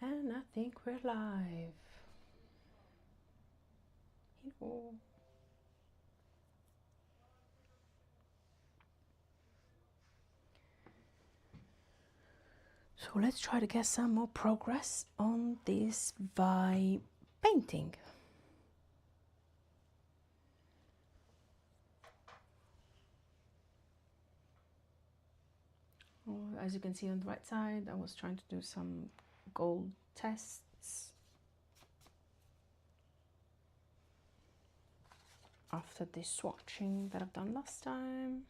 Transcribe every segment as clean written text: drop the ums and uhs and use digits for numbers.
And I think we're live. Hello. So let's try to get some more progress on this vibe painting. As you can see on the right side, I was trying to do some gold tests after the swatching that I've done last time,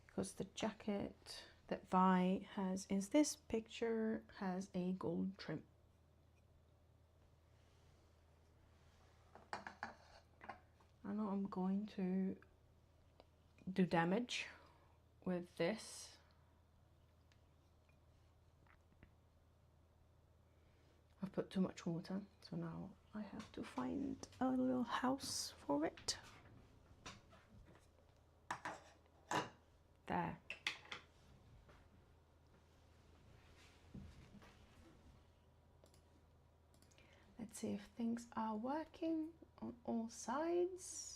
because the jacket that Vi has in this picture has a gold trim. I know I'm going to do damage with this. I've put too much water, so now I have to find a little house for it. There. Let's see if things are working on all sides.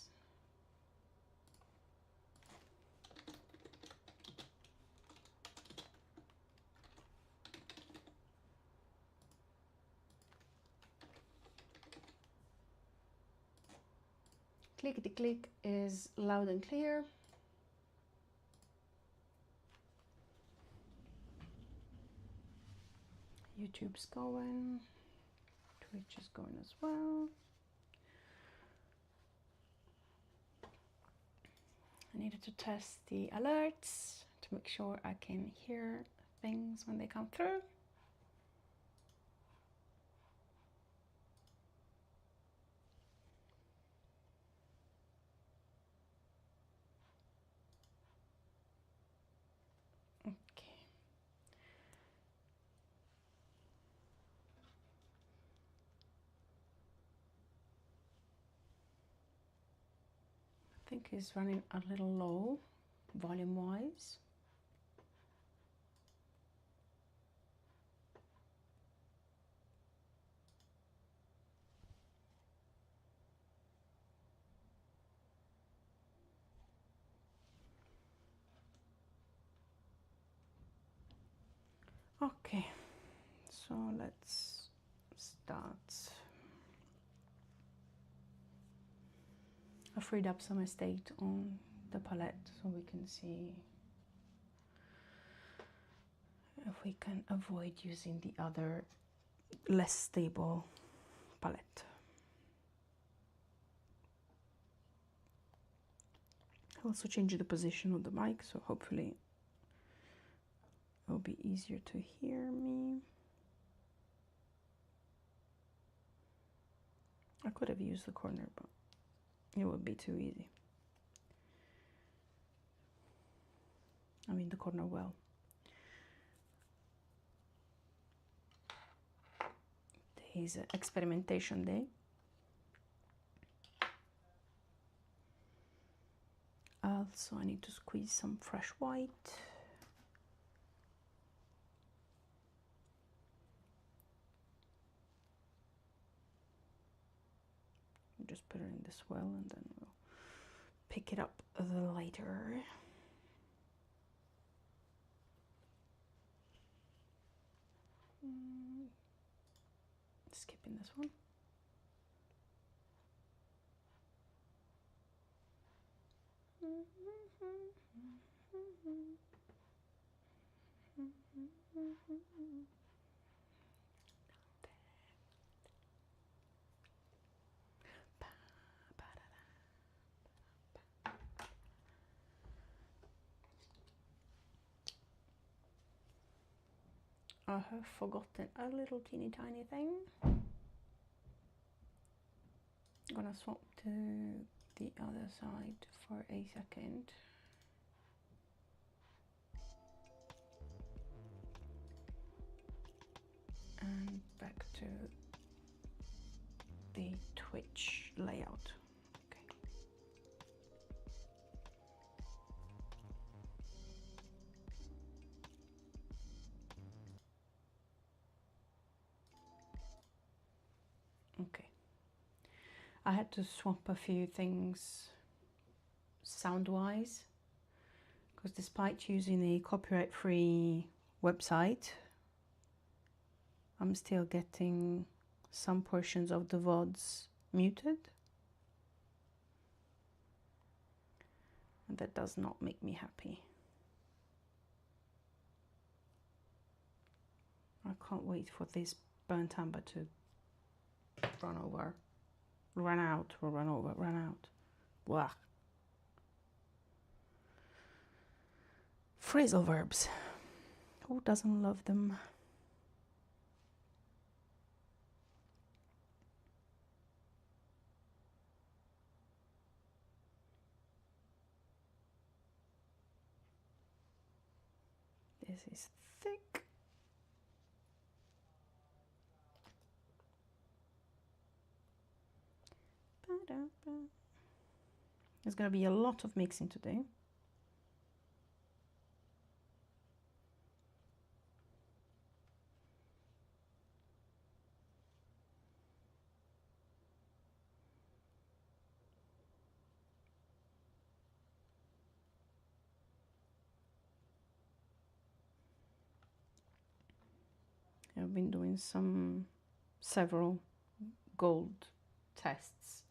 Clickety click is loud and clear. YouTube's going, Twitch is going as well. I needed to test the alerts to make sure I can hear things when they come through. I think it's running a little low volume wise. Okay, so let's start. I freed up some estate on the palette so we can see if we can avoid using the other less stable palette. I also changed the position of the mic, so hopefully it will be easier to hear me. I could have used the corner, but it would be too easy. I mean the corner well. Today's experimentation day. Also, I need to squeeze some fresh white. Just put it in this well and then we'll pick it up later. Skipping this one. I have forgotten a little teeny tiny thing. I'm gonna swap to the other side for a second. And back to the Twitch layout. I had to swap a few things sound-wise, because despite using a copyright-free website, I'm still getting some portions of the VODs muted, and that does not make me happy. I can't wait for this burnt amber to run out, run out. Blah. Phrasal verbs. Who doesn't love them? This is thick. There's going to be a lot of mixing today. I've been doing several gold tests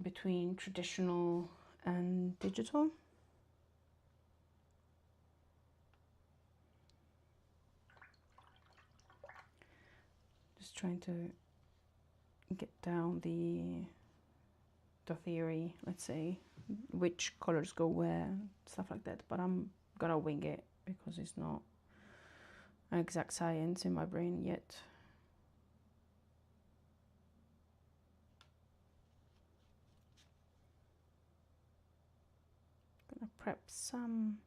between traditional and digital. Just trying to get down the theory, let's say, which colors go where, stuff like that, but I'm gonna wing it because it's not an exact science in my brain yet. Gonna prep some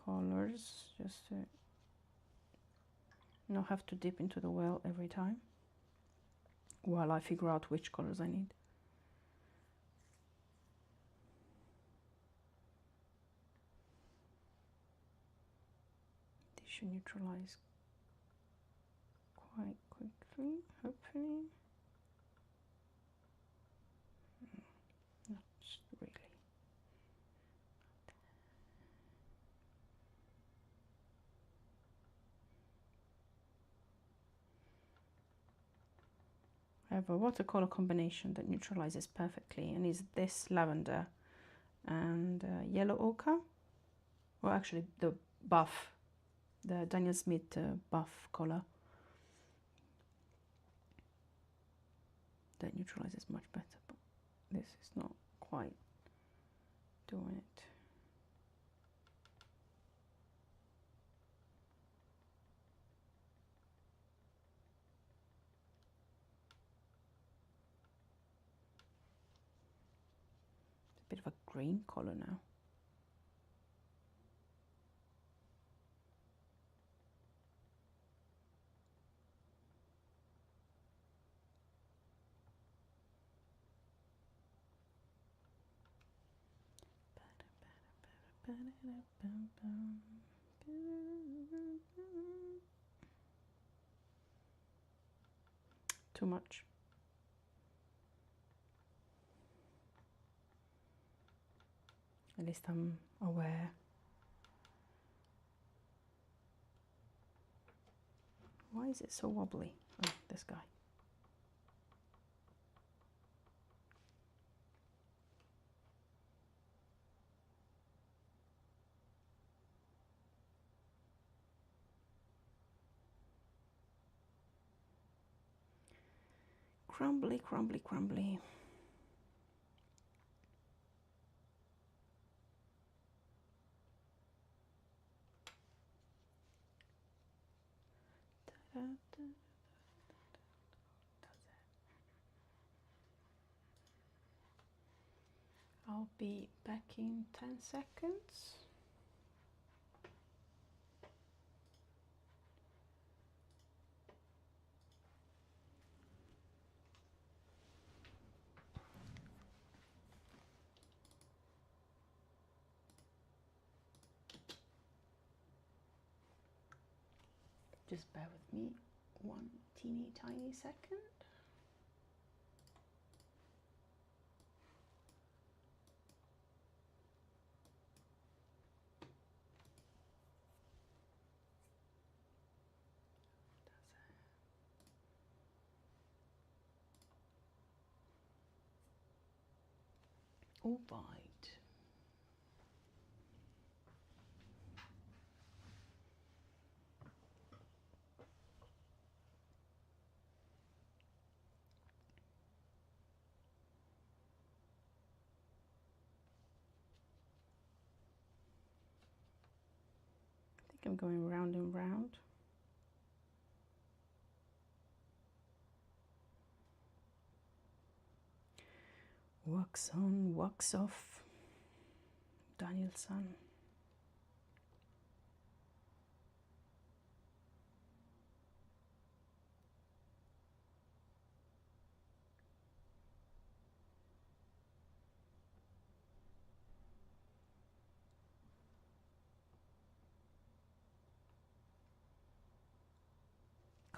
colors just to not have to dip into the well every time while I figure out which colors I need. This should neutralize quite quickly, hopefully. Not really. I have a watercolor combination that neutralizes perfectly, and is this lavender and yellow ochre, or actually the buff, the Daniel Smith buff color. That neutralizes much better, but this is not quite doing it. It's a bit of a green color now. Too much. At least I'm aware. Why is it so wobbly? Oh, this guy. Crumbly, crumbly, crumbly. I'll be back in 10 seconds. Just bear with me one teeny tiny second. all right. I think I'm going round and round. Wax on, wax off, Danielson.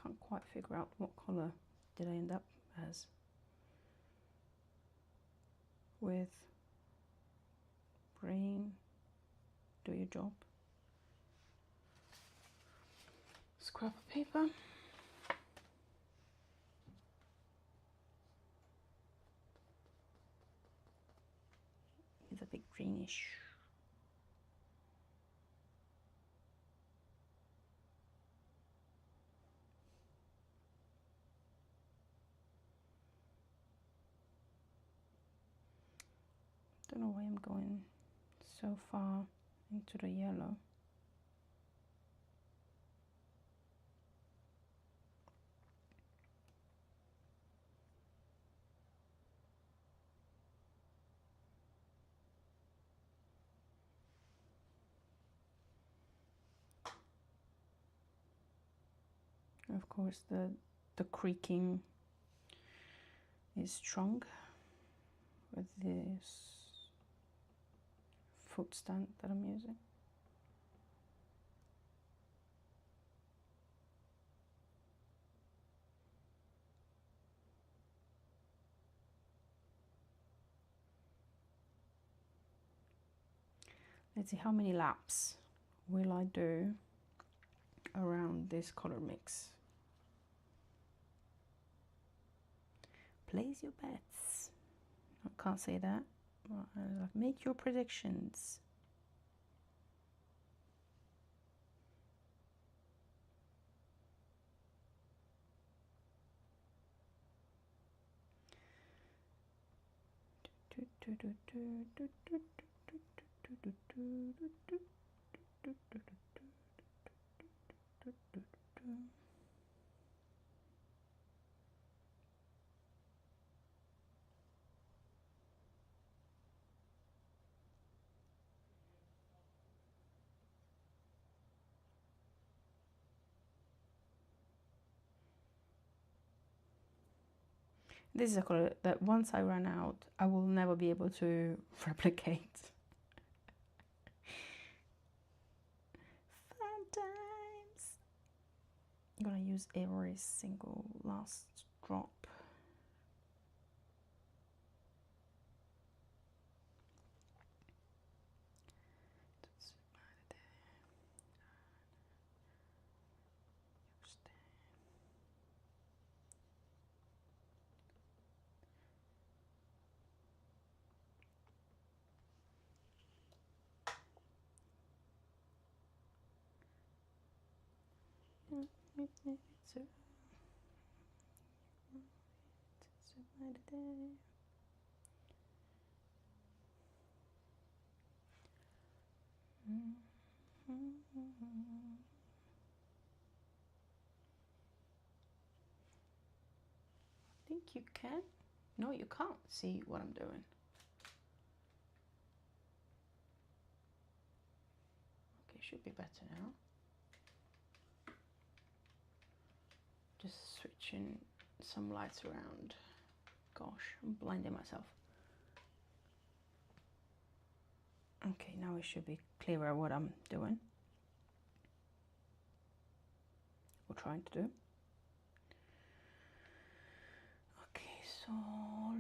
Can't quite figure out what colour did I end up as with green. Do your job. Scrap of paper. It's a bit greenish. Don't know why I'm going so far into the yellow. Of course, the creaking is strong with this foot stand that I'm using. Let's see how many laps will I do around this color mix. Place your bets. I can't say that. Make your predictions. This is a color that once I run out, I will never be able to replicate. Fun times! I'm gonna use every single last drop. I think you can. No, you can't see what I'm doing. Okay, should be better now. Just switching some lights around. Gosh, I'm blinding myself. Okay, now it should be clearer what I'm doing. Or trying to do. Okay, so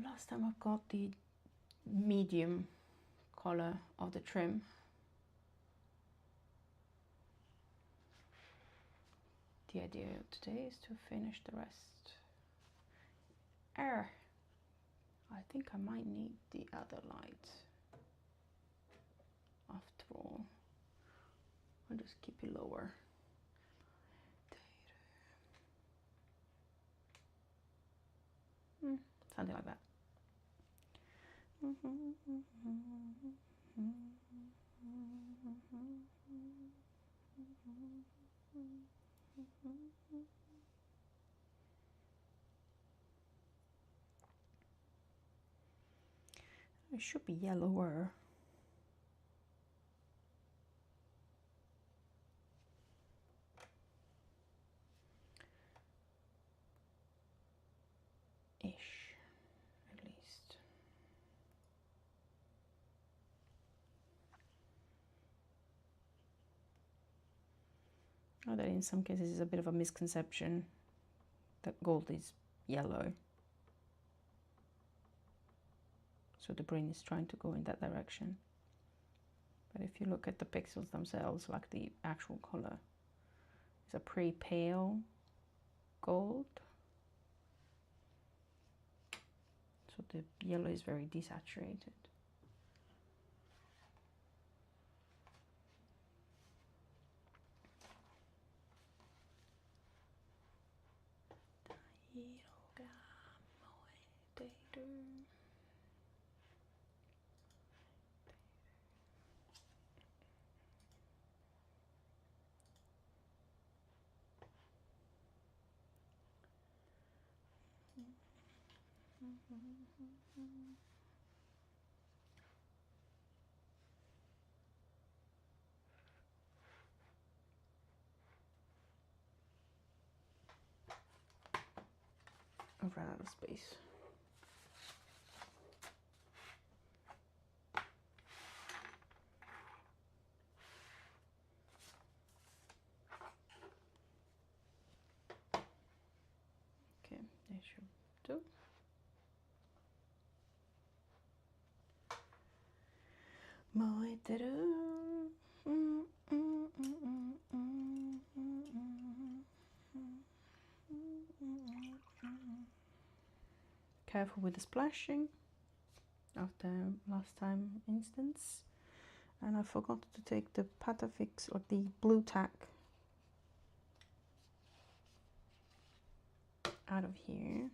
last time I got the medium color of the trim. The idea today is to finish the rest. I I think I might need the other light after all. I'll just keep it lower. Something like that. It should be yellower. Ish, at least. Although in some cases it's a bit of a misconception that gold is yellow. So the brain is trying to go in that direction. But if you look at the pixels themselves, like the actual color, it's a pretty pale gold. So the yellow is very desaturated. I've run out of space. Okay, I should do. Careful with the splashing of the last time instance. And I forgot to take the Patafix or the blue tack out of here.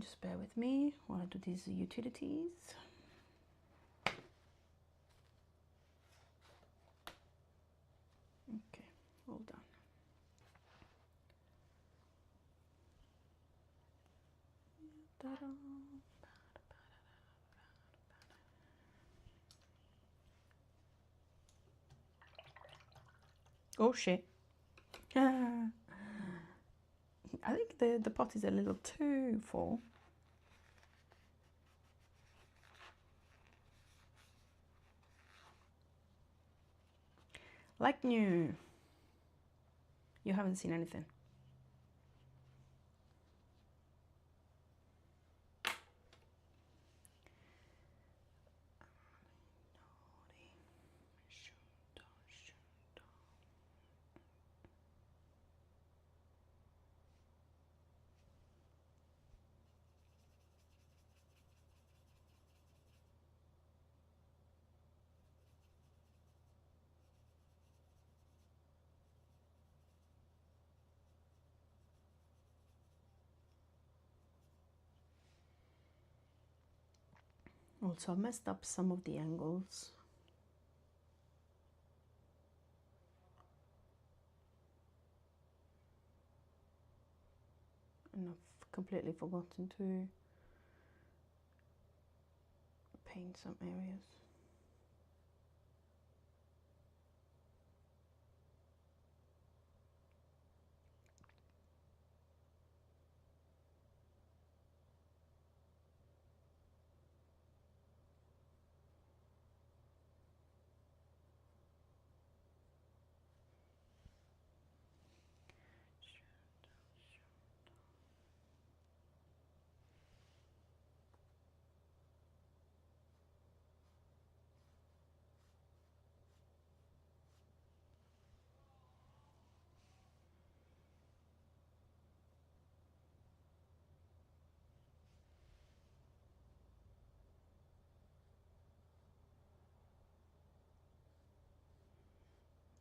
Just bear with me while I do these utilities. Okay, all done. Ta-da. Oh shit. I think the pot is a little too full. Like new. You haven't seen anything. Also, I messed up some of the angles. And I've completely forgotten to paint some areas.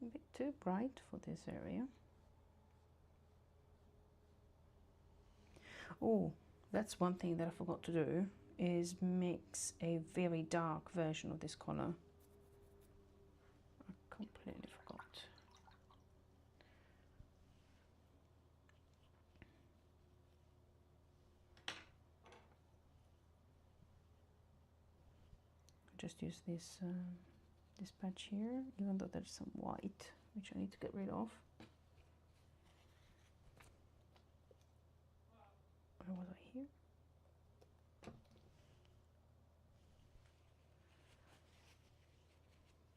A bit too bright for this area. Oh, that's one thing that I forgot to do, is mix a very dark version of this color. I completely forgot. Just use this this patch here, even though there's some white which I need to get rid of. Where was I here?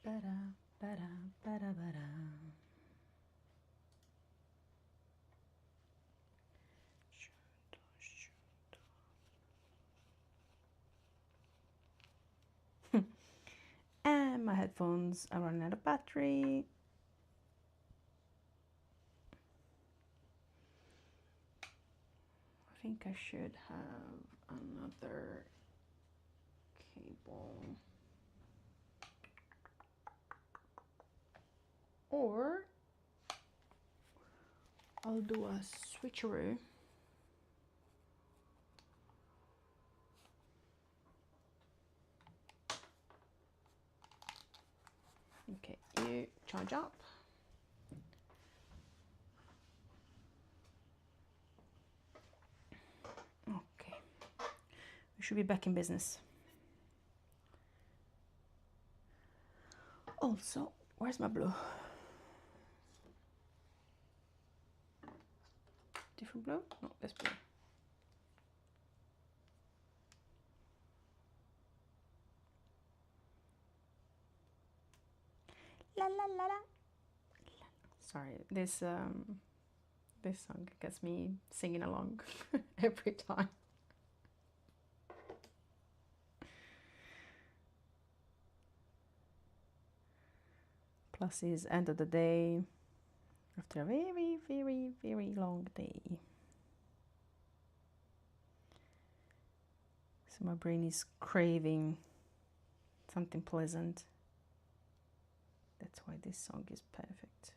Ba-da, ba-da, ba-da, ba-da. And my headphones are running out of battery. I think I should have another cable. Or I'll do a switcheroo. Okay, you charge up. Okay, we should be back in business. Also, where's my blue? Different blue? No, this blue. La la la la. Sorry, this song gets me singing along every time. Plus is end of the day after a very, very, very long day. So my brain is craving something pleasant. That's why this song is perfect.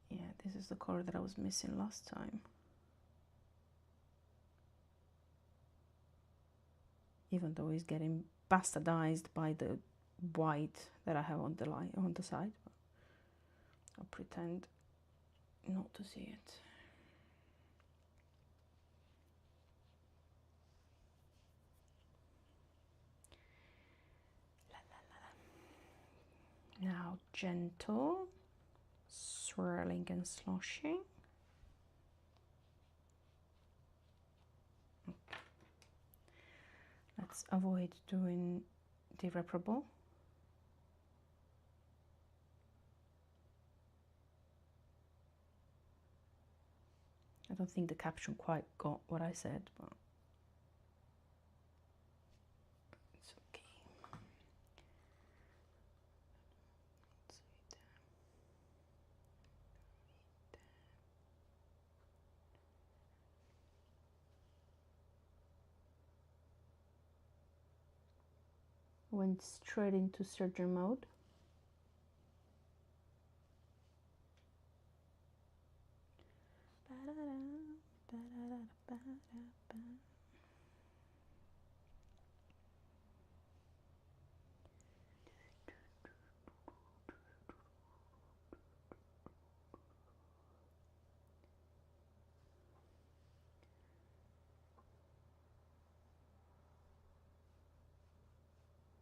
Yeah, this is the color that I was missing last time. Even though it's getting bastardized by the white that I have on the line on the side, but I'll pretend not to see it. La, la, la, la. Now gentle swirling and sloshing. Okay. Let's avoid doing the irreparable. I don't think the caption quite got what I said, but it's okay. Went straight into surgeon mode.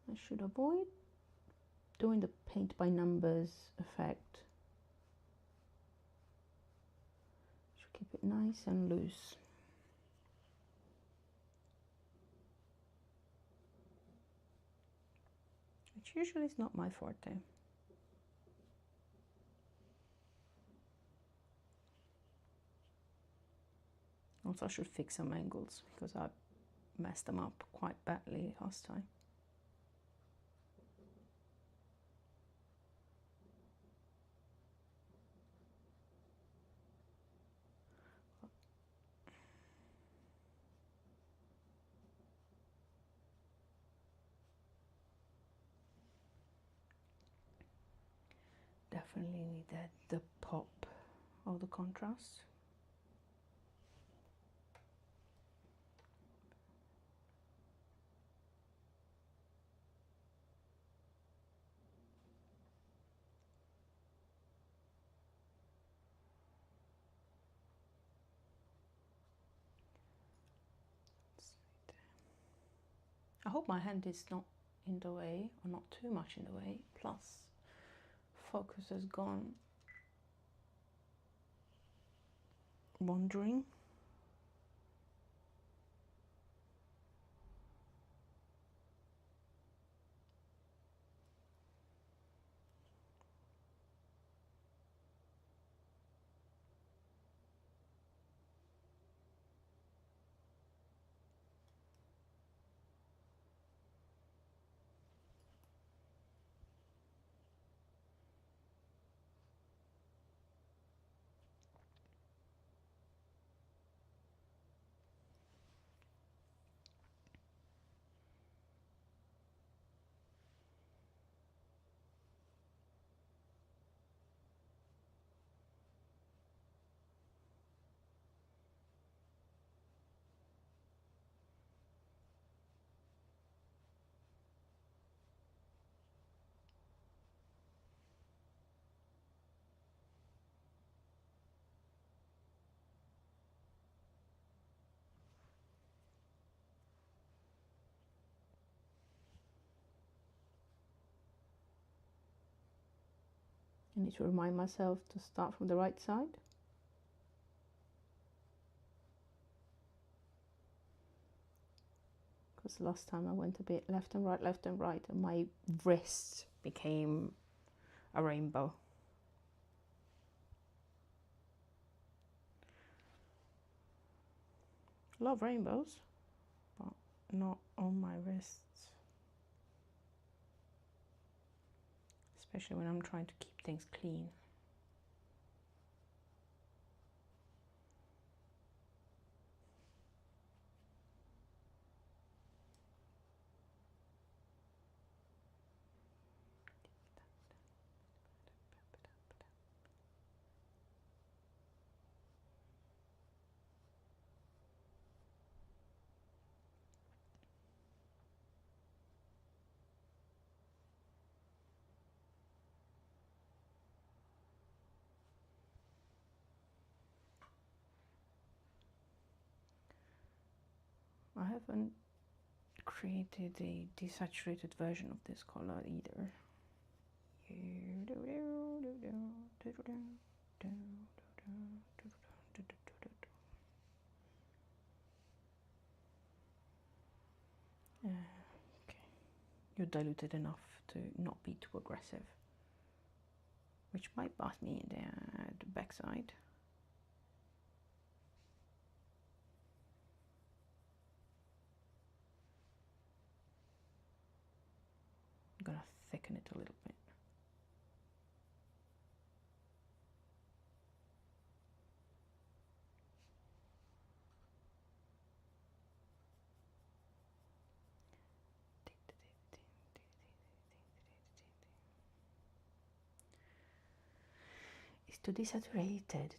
I should avoid doing the paint by numbers effect. Should keep it nice and loose. Which usually is not my forte. Also, I should fix some angles because I messed them up quite badly last time. definitely needed the pop of the contrast. I hope my hand is not in the way, or not too much in the way. Plus, focus has gone wandering. I need to remind myself to start from the right side. Because last time I went a bit left and right, and my wrist became a rainbow. Love rainbows, but not on my wrists. Especially when I'm trying to keep things clean. I haven't created a desaturated version of this color either. Okay, you're diluted enough to not be too aggressive, which might bite me in the backside. I'm gonna thicken it a little bit. It's too desaturated.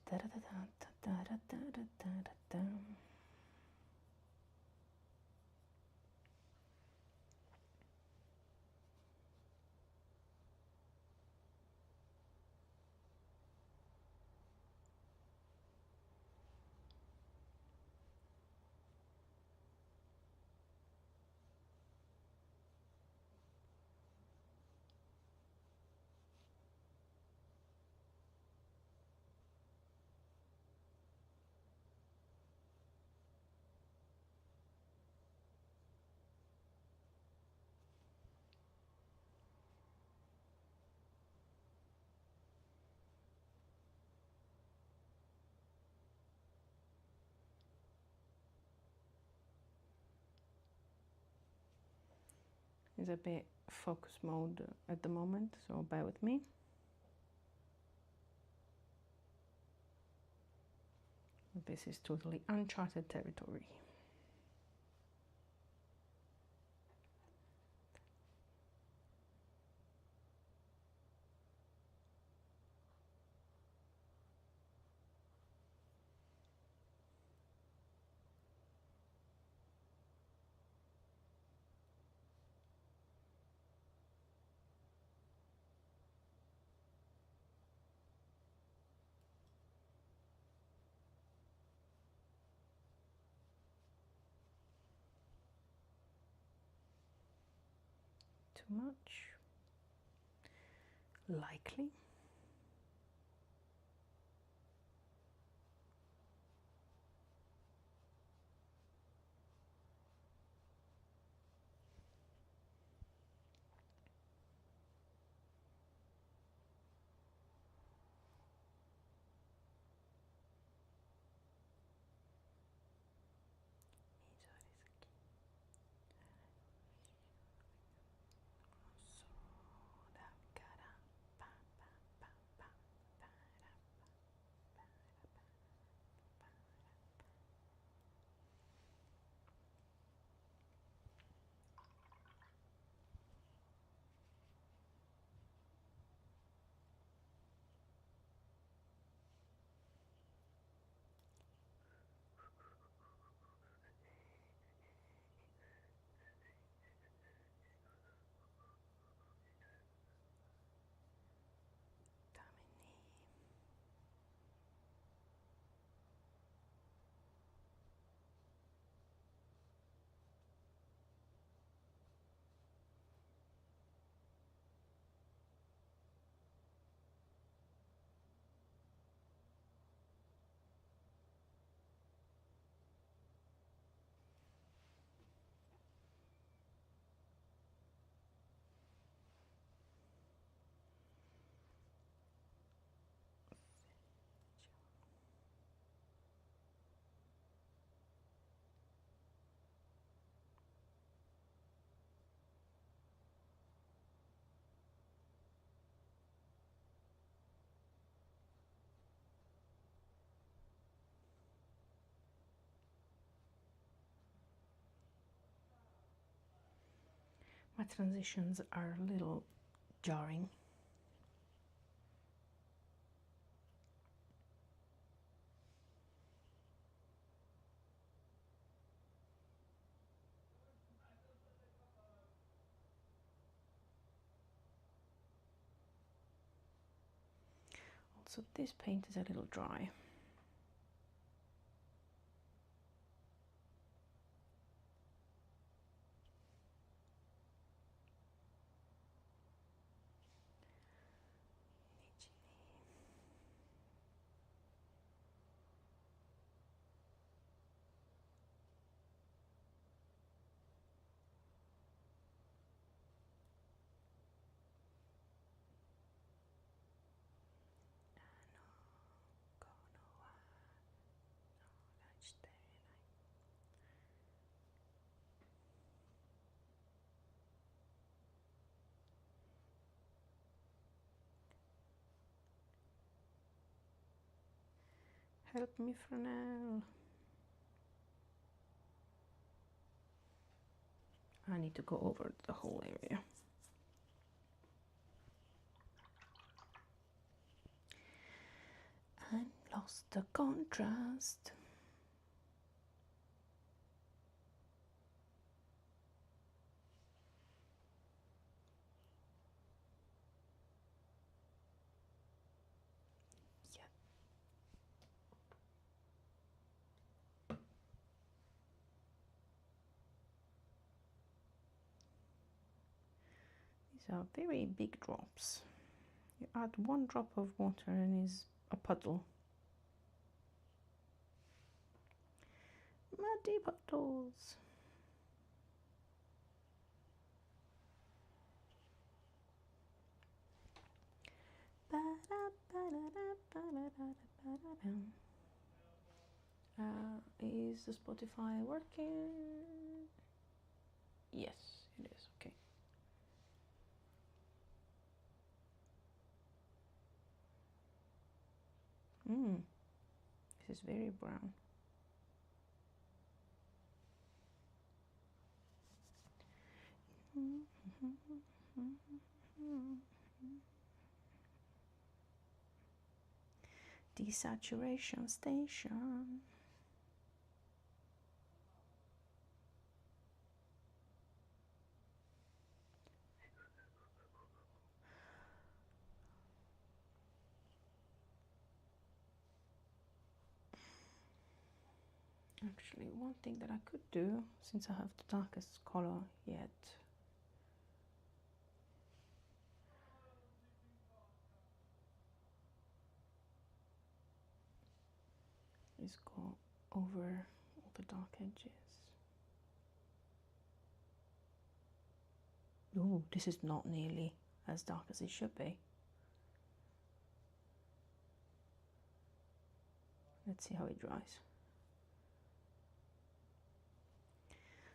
It's a bit focus mode at the moment, so bear with me. This is totally uncharted territory. too much. Likely. My transitions are a little jarring. Also, this paint is a little dry. Help me, Fresnel. I need to go over the whole area. I lost the contrast. These are very big drops. You add one drop of water and it's a puddle. Muddy puddles. Is the Spotify working? Yes, it is. Okay. This is very brown. Desaturation station. Actually, one thing that I could do, since I have the darkest color yet, is go over all the dark edges. Ooh, this is not nearly as dark as it should be. Let's see how it dries.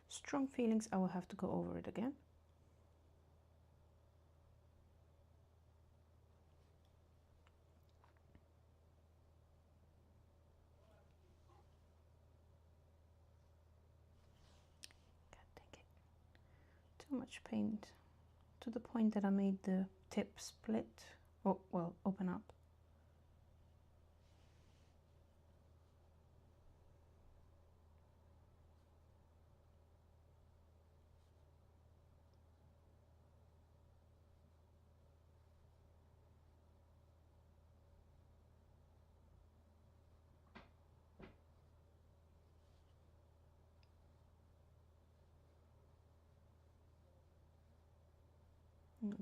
Strong feelings, I will have to go over it again. God dang it. Too much paint, to the point that I made the tip split, oh well, open up.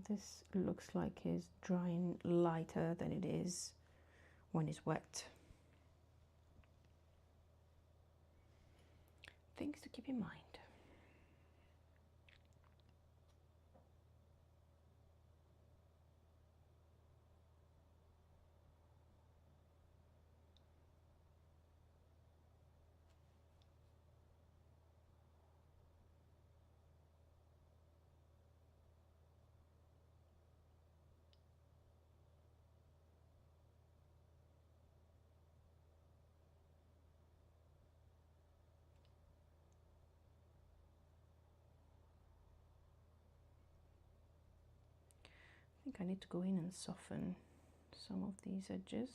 This looks like it's drying lighter than it is when it's wet. Things to keep in mind. I think I need to go in and soften some of these edges.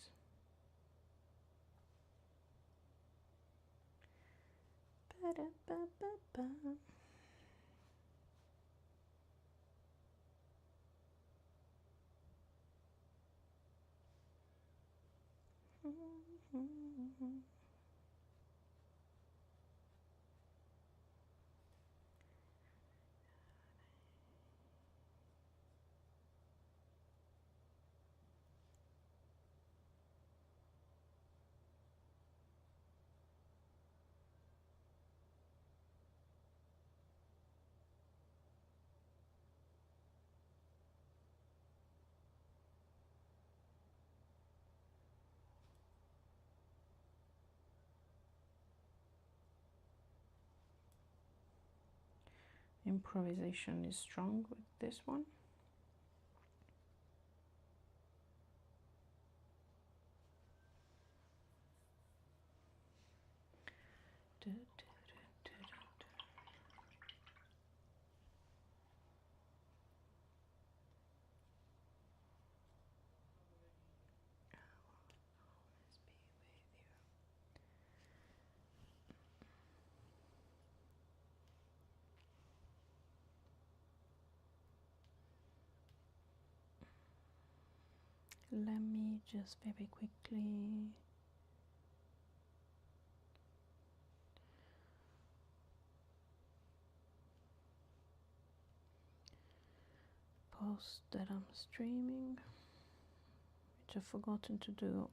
Ba-da-ba-ba-ba. Improvisation is strong with this one. Let me just very quickly post that I'm streaming, which I've forgotten to do.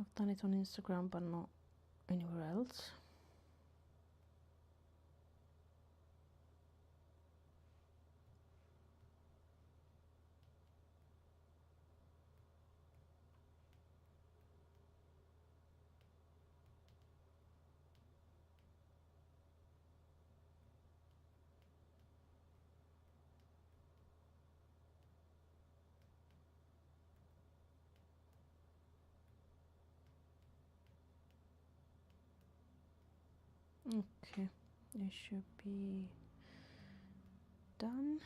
I've done it on Instagram but not anywhere else. Okay, it should be done.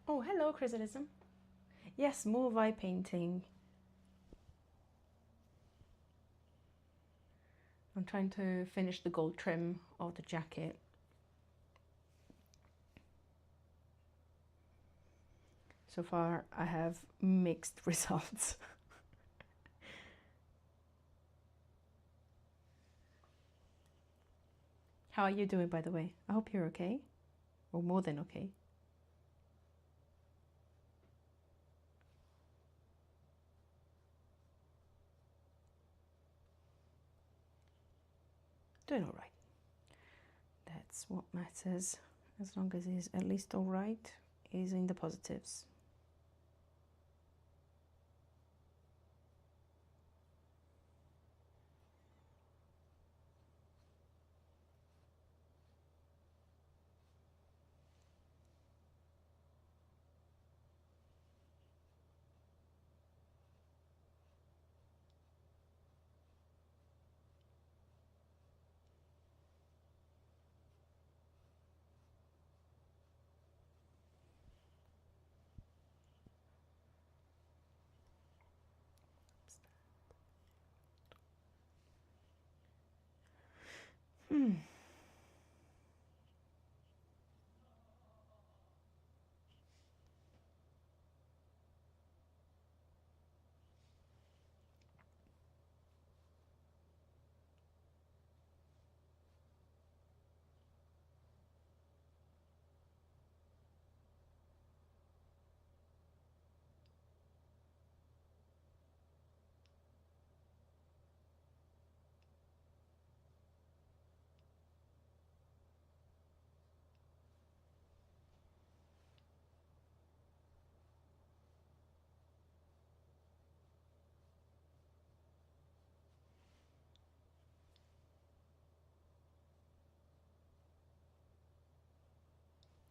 Oh, hello, Chrysalis. Yes, more vibe painting. I'm trying to finish the gold trim of the jacket. So far I have mixed results. How are you doing, by the way? I hope you're okay, or more than okay. Doing all right. That's what matters. As long as he's at least all right, he's in the positives.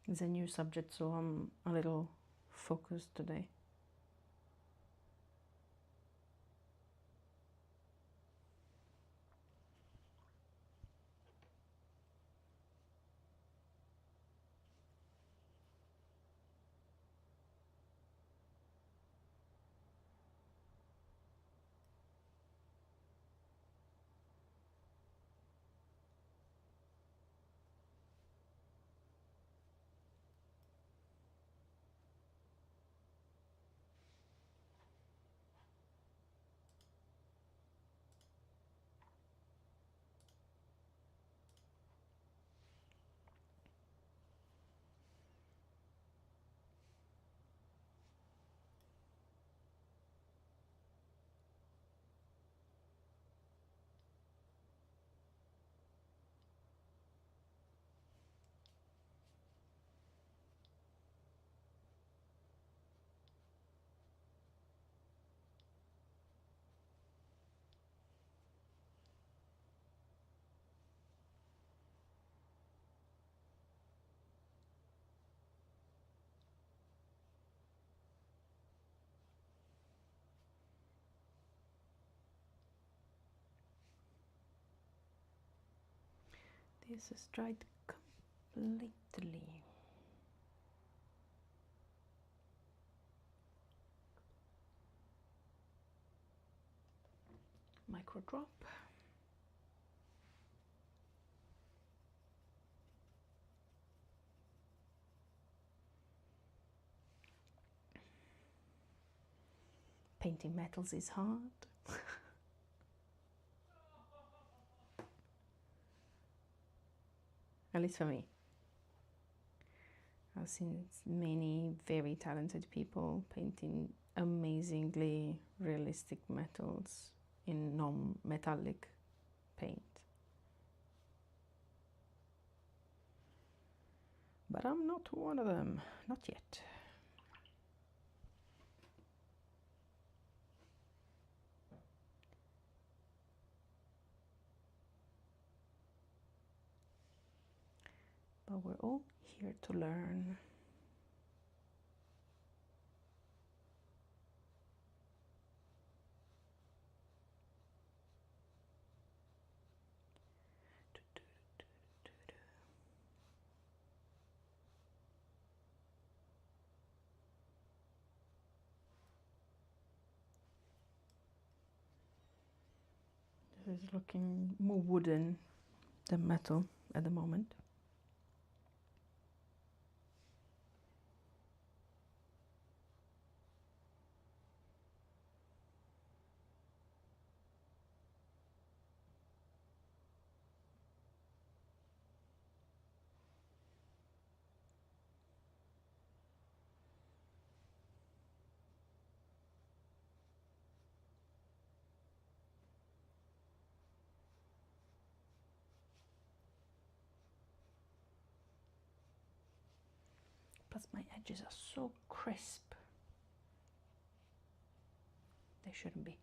It's a new subject, so I'm a little focused today. This is dried completely. Micro drop. Painting metals is hard. At least for me. I've seen many very talented people painting amazingly realistic metals in non-metallic paint. But I'm not one of them, not yet. But we're all here to learn. This is looking more wooden than metal at the moment. Plus my edges are so crisp. They shouldn't be.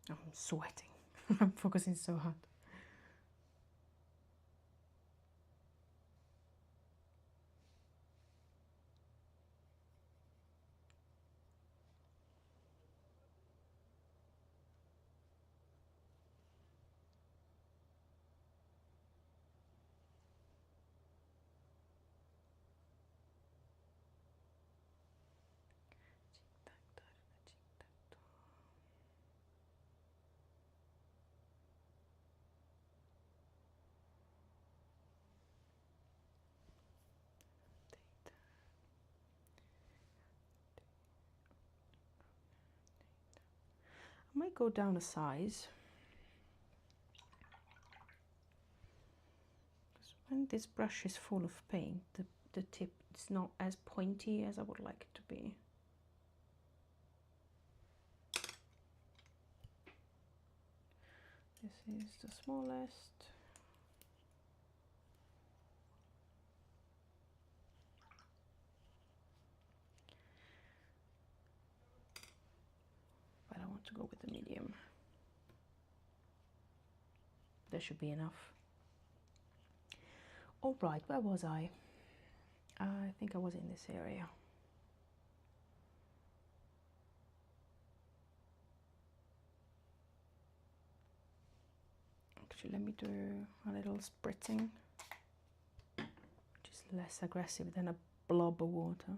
I'm sweating. I'm focusing so hard. I might go down a size. When this brush is full of paint, the tip is not as pointy as I would like it to be. This is the smallest. But I want to go with the medium. There should be enough. All right, where was I? I think I was in this area. Actually, let me do a little spritzing, which is less aggressive than a blob of water.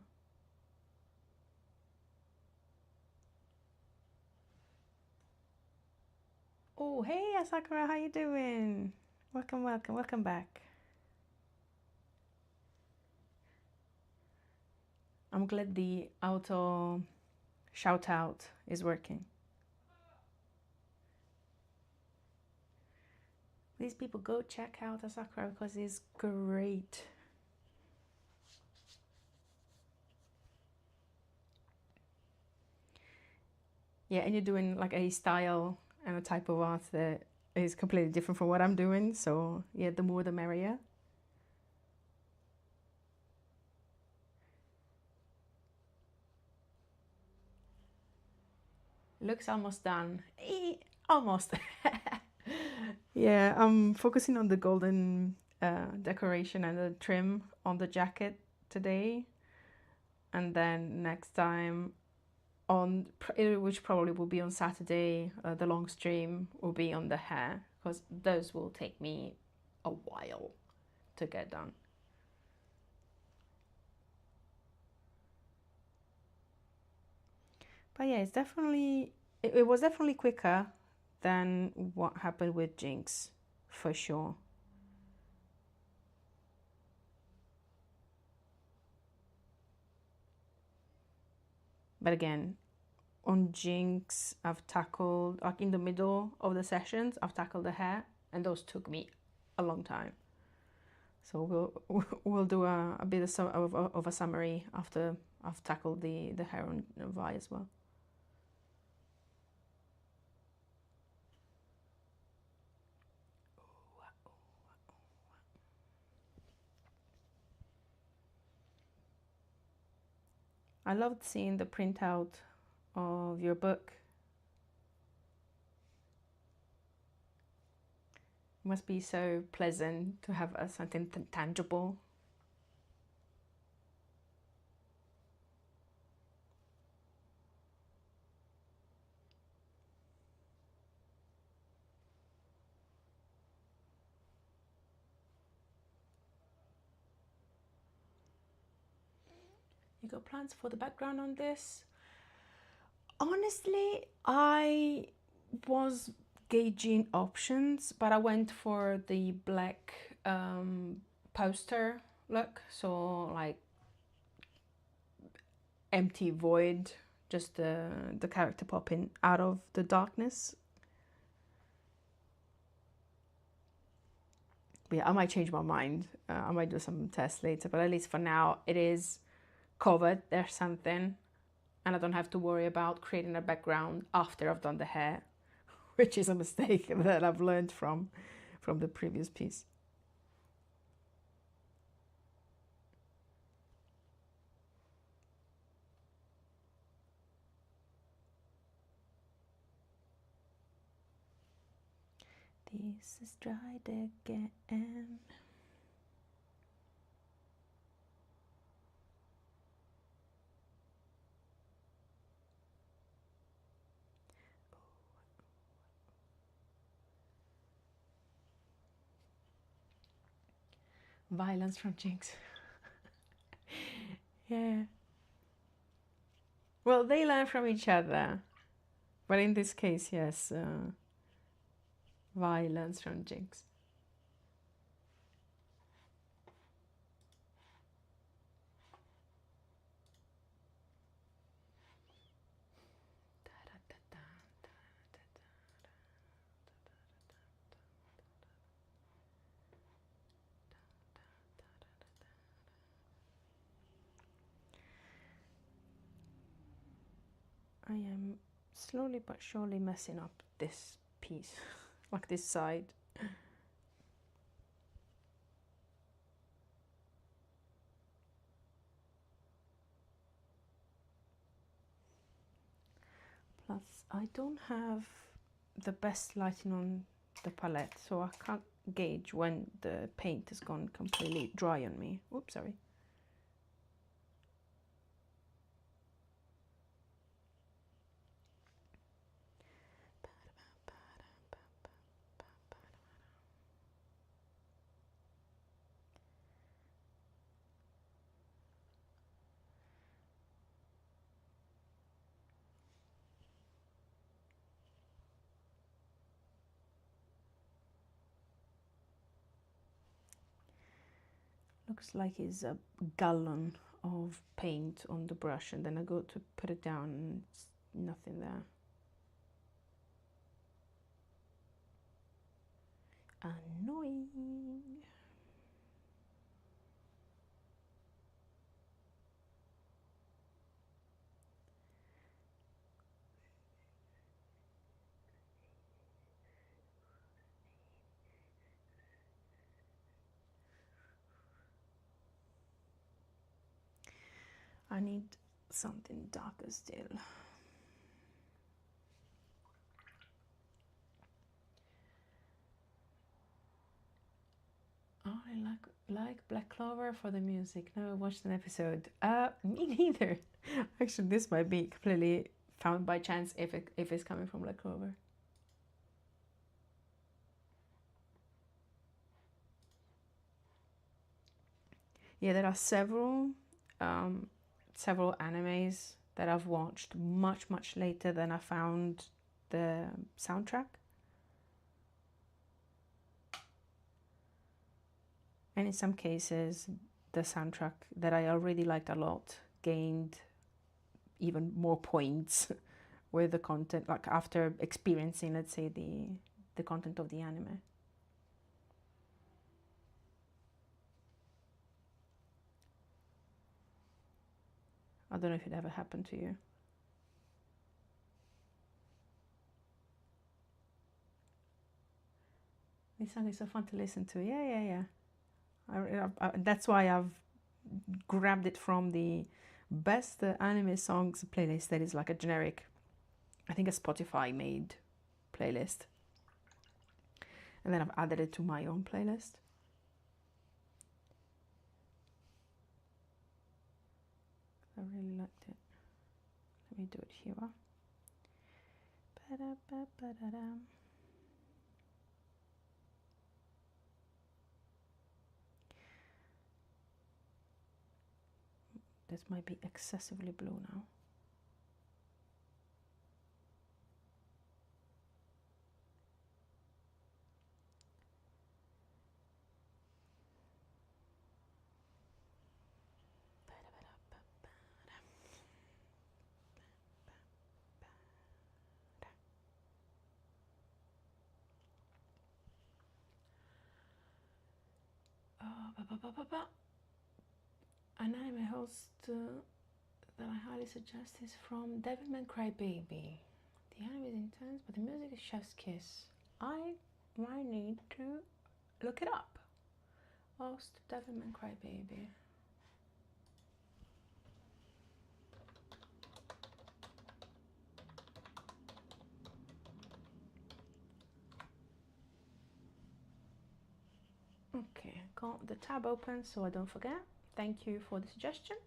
Oh, hey Asakura, how you doing? Welcome, welcome, welcome back. I'm glad the auto shout out is working. These people, go check out Asakura because it's great. Yeah, and you're doing like a style and a type of art that is completely different from what I'm doing. So yeah, the more the merrier. Looks almost done. Almost. Yeah, I'm focusing on the golden decoration and the trim on the jacket today. And then next time, on which probably will be on Saturday, the long stream will be on the hair, because those will take me a while to get done. But yeah, it's definitely, it was definitely quicker than what happened with Jinx, for sure. But again, on Jinx, I've tackled, like in the middle of the sessions, I've tackled the hair, and those took me a long time. So we'll do a bit of a summary after I've tackled the hair on Vi as well. I loved seeing the printout of your book. It must be so pleasant to have something tangible. You got plans for the background on this? Honestly, I was gauging options, but I went for the black poster look, so like empty void, just the character popping out of the darkness. But yeah, I might change my mind. I might do some tests later, but at least for now it is covered. There's something, and I don't have to worry about creating a background after I've done the hair, which is a mistake that I've learned from the previous piece. This is dried again. Violence from Jinx. Yeah. Well, they learn from each other. But in this case, yes, violence from Jinx. I am slowly but surely messing up this piece, like this side. Plus, I don't have the best lighting on the palette, so I can't gauge when the paint has gone completely dry on me. Oops, sorry. Looks like it's a gallon of paint on the brush, and then I go to put it down and it's nothing there. Annoying. I need something darker still. Oh, I like Black Clover for the music. Never watched an episode. Me neither. Actually, this might be completely found by chance if it's coming from Black Clover. Yeah, there are several animes that I've watched much later than I found the soundtrack. And in some cases, the soundtrack that I already liked a lot gained even more points with the content, like after experiencing, let's say, the content of the anime. I don't know if it ever happened to you. This song is so fun to listen to. Yeah. That's why I've grabbed it from the best anime songs playlist that is like a generic, I think a Spotify made playlist. And then I've added it to my own playlist. I really liked it. Let me do it here. This might be excessively blue now. An anime host that I highly suggest is from Devilman Crybaby. The anime is intense, but the music is chef's kiss. I might need to look it up. Host Devilman Crybaby. Okay, got the tab open so I don't forget. Thank you for the suggestion.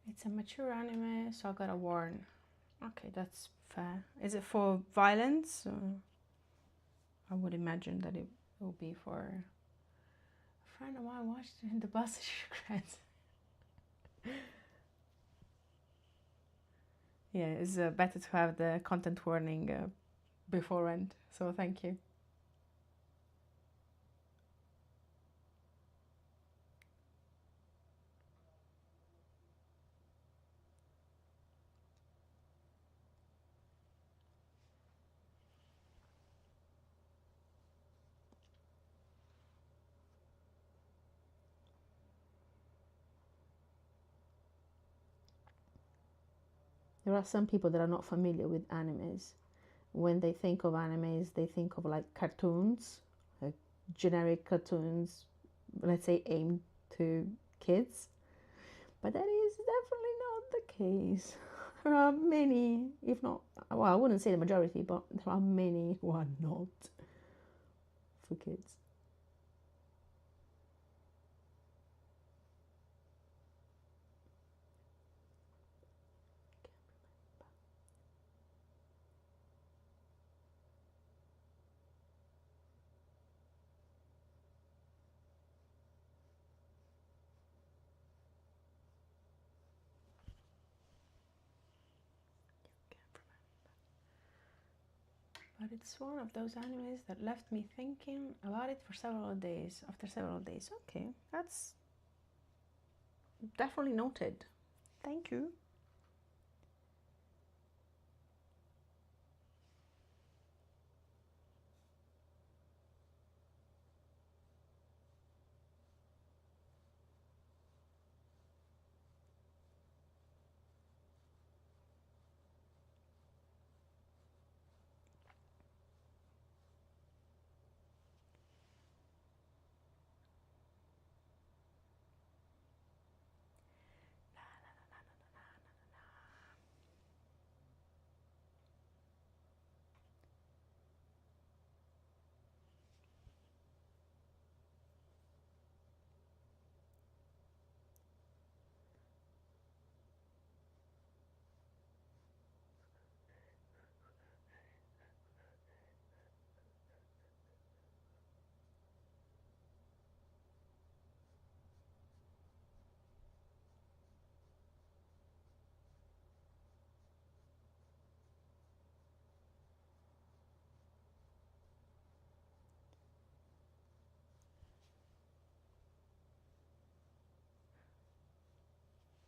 It's a mature anime, so I gotta warn. Okay, that's fair. Is it for violence? I would imagine that it will be for... A friend of mine watched it in the bus. She regrets. Yeah, it's better to have the content warning beforehand, so thank you. There are some people that are not familiar with animes. When they think of animes, they think of like cartoons, like generic cartoons, let's say aimed to kids. But that is definitely not the case. There are many, if not, well, I wouldn't say the majority, but there are many who are not for kids. But it's one of those animes that left me thinking about it for several days, after several days. Okay, that's definitely noted. Thank you.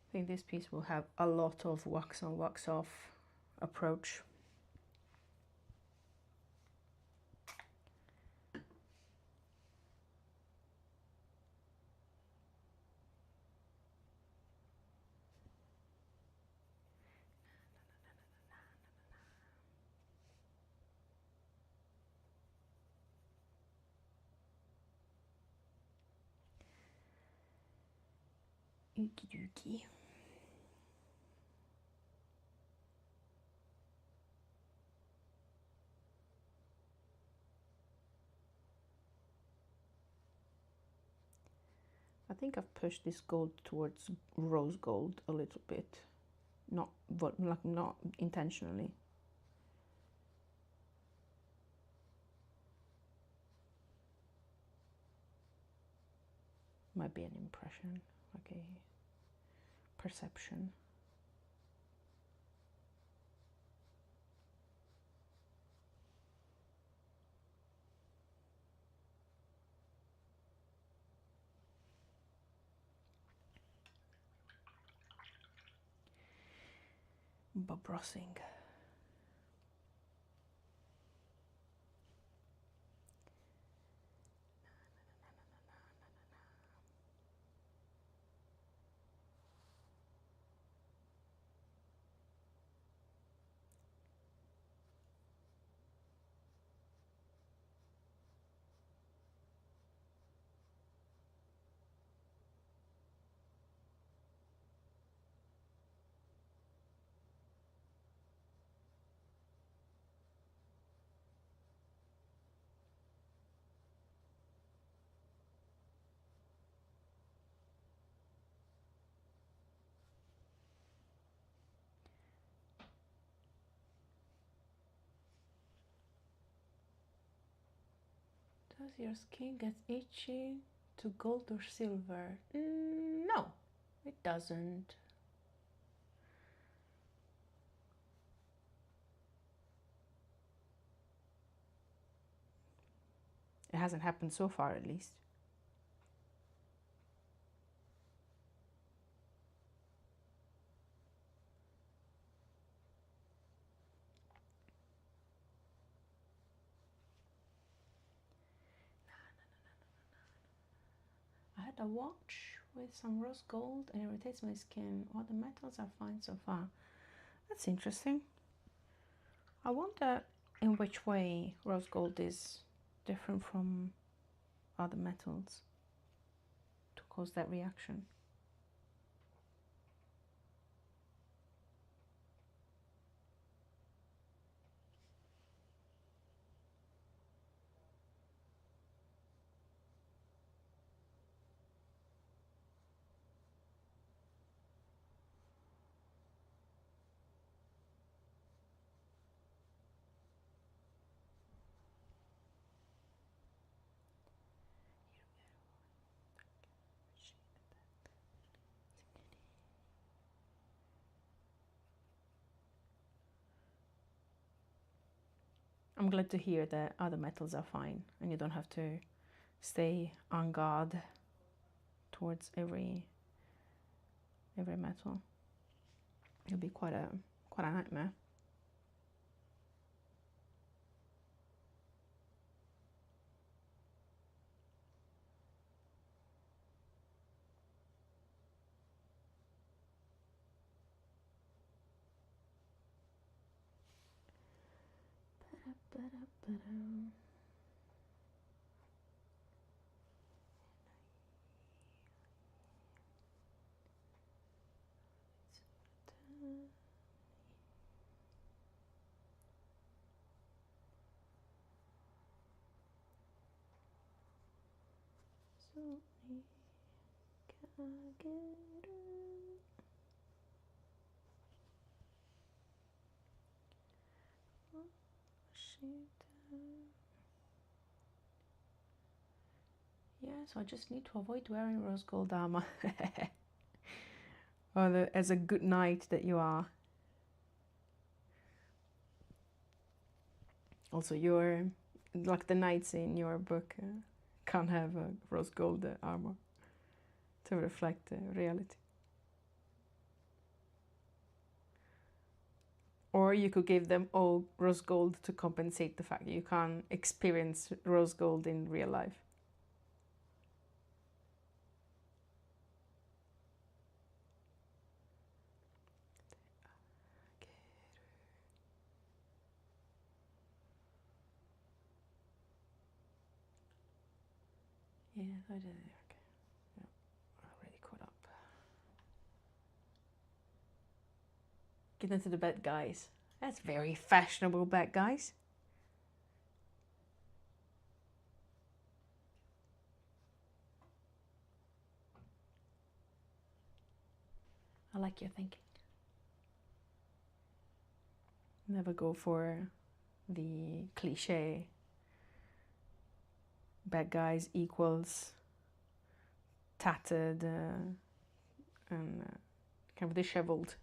I think this piece will have a lot of wax on, wax off approach. Okie dokie. I think I've pushed this gold towards rose gold a little bit, not intentionally. Might be an impression, like a perception. Bob Rossing. Does your skin get itchy to gold or silver? No, it doesn't. It hasn't happened so far, at least. I had a watch with some rose gold and it irritates my skin. All the metals are fine so far. That's interesting. I wonder in which way rose gold is different from other metals to cause that reaction. I'm glad to hear that other metals are fine and you don't have to stay on guard towards every metal. It'll be quite a nightmare. Yeah, so I just need to avoid wearing rose gold armor. Or as a good knight that you are. Also, you're like the knights in your book can't have a rose gold armor to reflect reality. Or you could give them all rose gold to compensate the fact that you can't experience rose gold in real life. Yeah, I did. Okay. Yeah, already caught up. Get into the bed, guys. That's very fashionable, bed, guys. I like your thinking. Never go for the cliche bad guys equals tattered and kind of disheveled.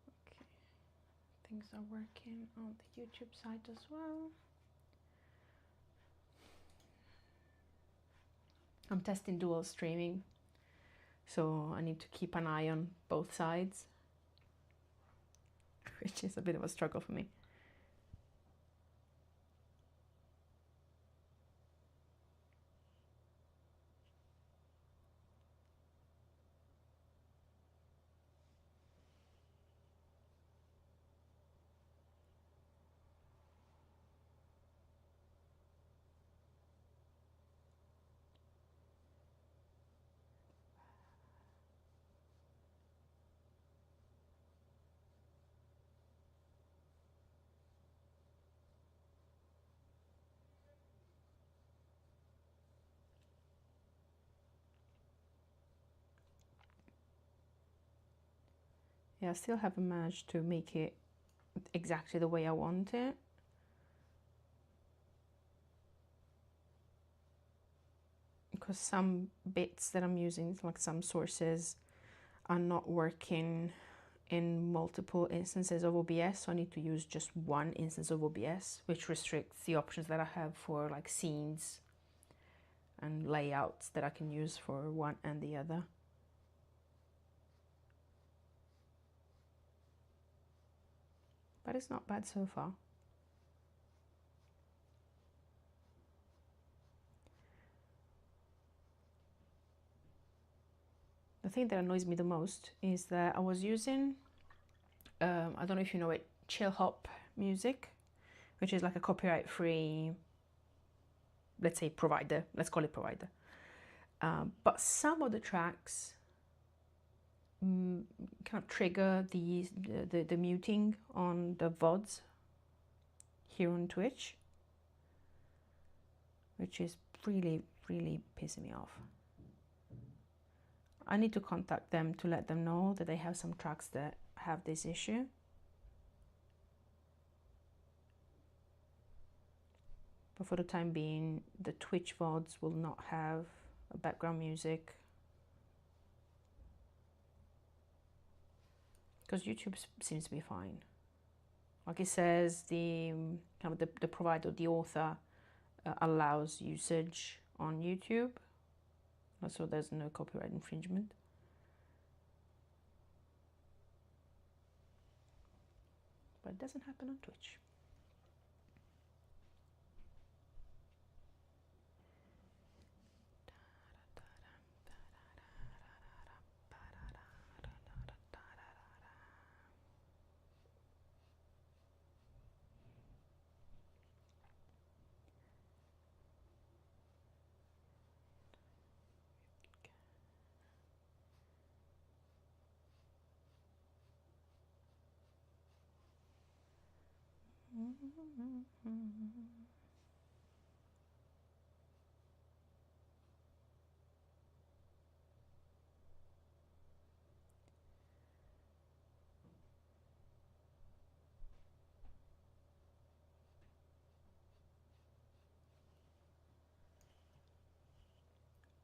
Okay, things are working on the YouTube side as well. I'm testing dual streaming, so I need to keep an eye on both sides, which is a bit of a struggle for me. Yeah, I still haven't managed to make it exactly the way I want it. Because some bits that I'm using, like some sources, are not working in multiple instances of OBS, so I need to use just one instance of OBS, which restricts the options that I have for like scenes and layouts that I can use for one and the other. But it's not bad so far. The thing that annoys me the most is that I was using, I don't know if you know it, chill hop music, which is like a copyright free, let's say provider, let's call it provider. But some of the tracks kind of trigger the muting on the VODs here on Twitch, which is really pissing me off. I need to contact them to let them know that they have some tracks that have this issue. But for the time being, the Twitch VODs will not have a background music, because YouTube seems to be fine. Like it says, the kind of the provider, the author, allows usage on YouTube, so there's no copyright infringement. But it doesn't happen on Twitch.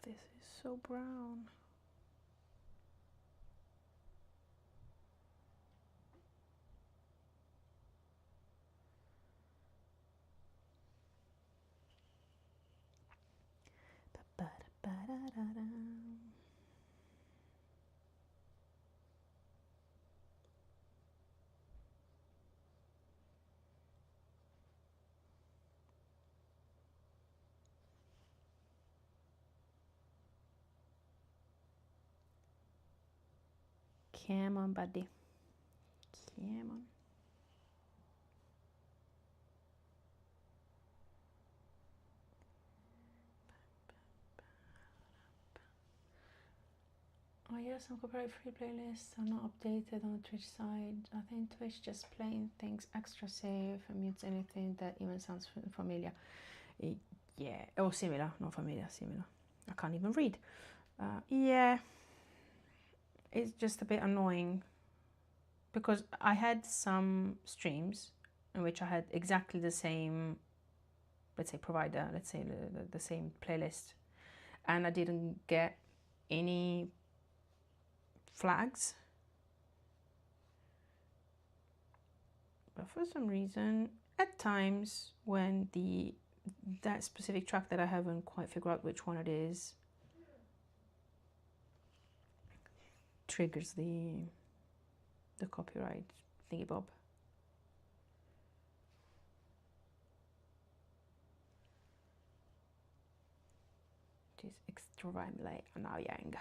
This is so brown. Ba-da-da-da. Come on, buddy. Come on. Oh yeah, some copyright free playlists are not updated on the Twitch side. I think Twitch just playing things extra safe and mutes anything that even sounds familiar. Yeah, or similar, not familiar, similar. I can't even read. Yeah, it's just a bit annoying because I had some streams in which I had exactly the same, let's say, provider, let's say the same playlist, and I didn't get any flags. But for some reason, at times when that specific track that I haven't quite figured out which one it is triggers the copyright thingy bob. It is extremely annoying.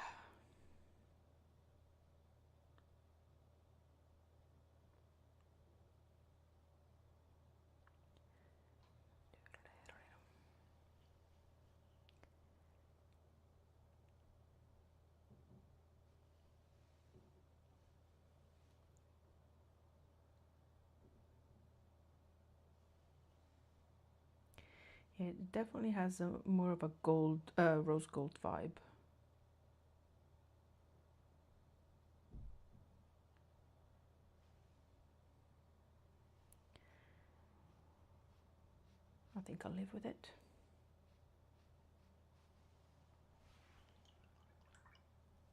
It definitely has a more of a rose gold vibe. I think I'll live with it.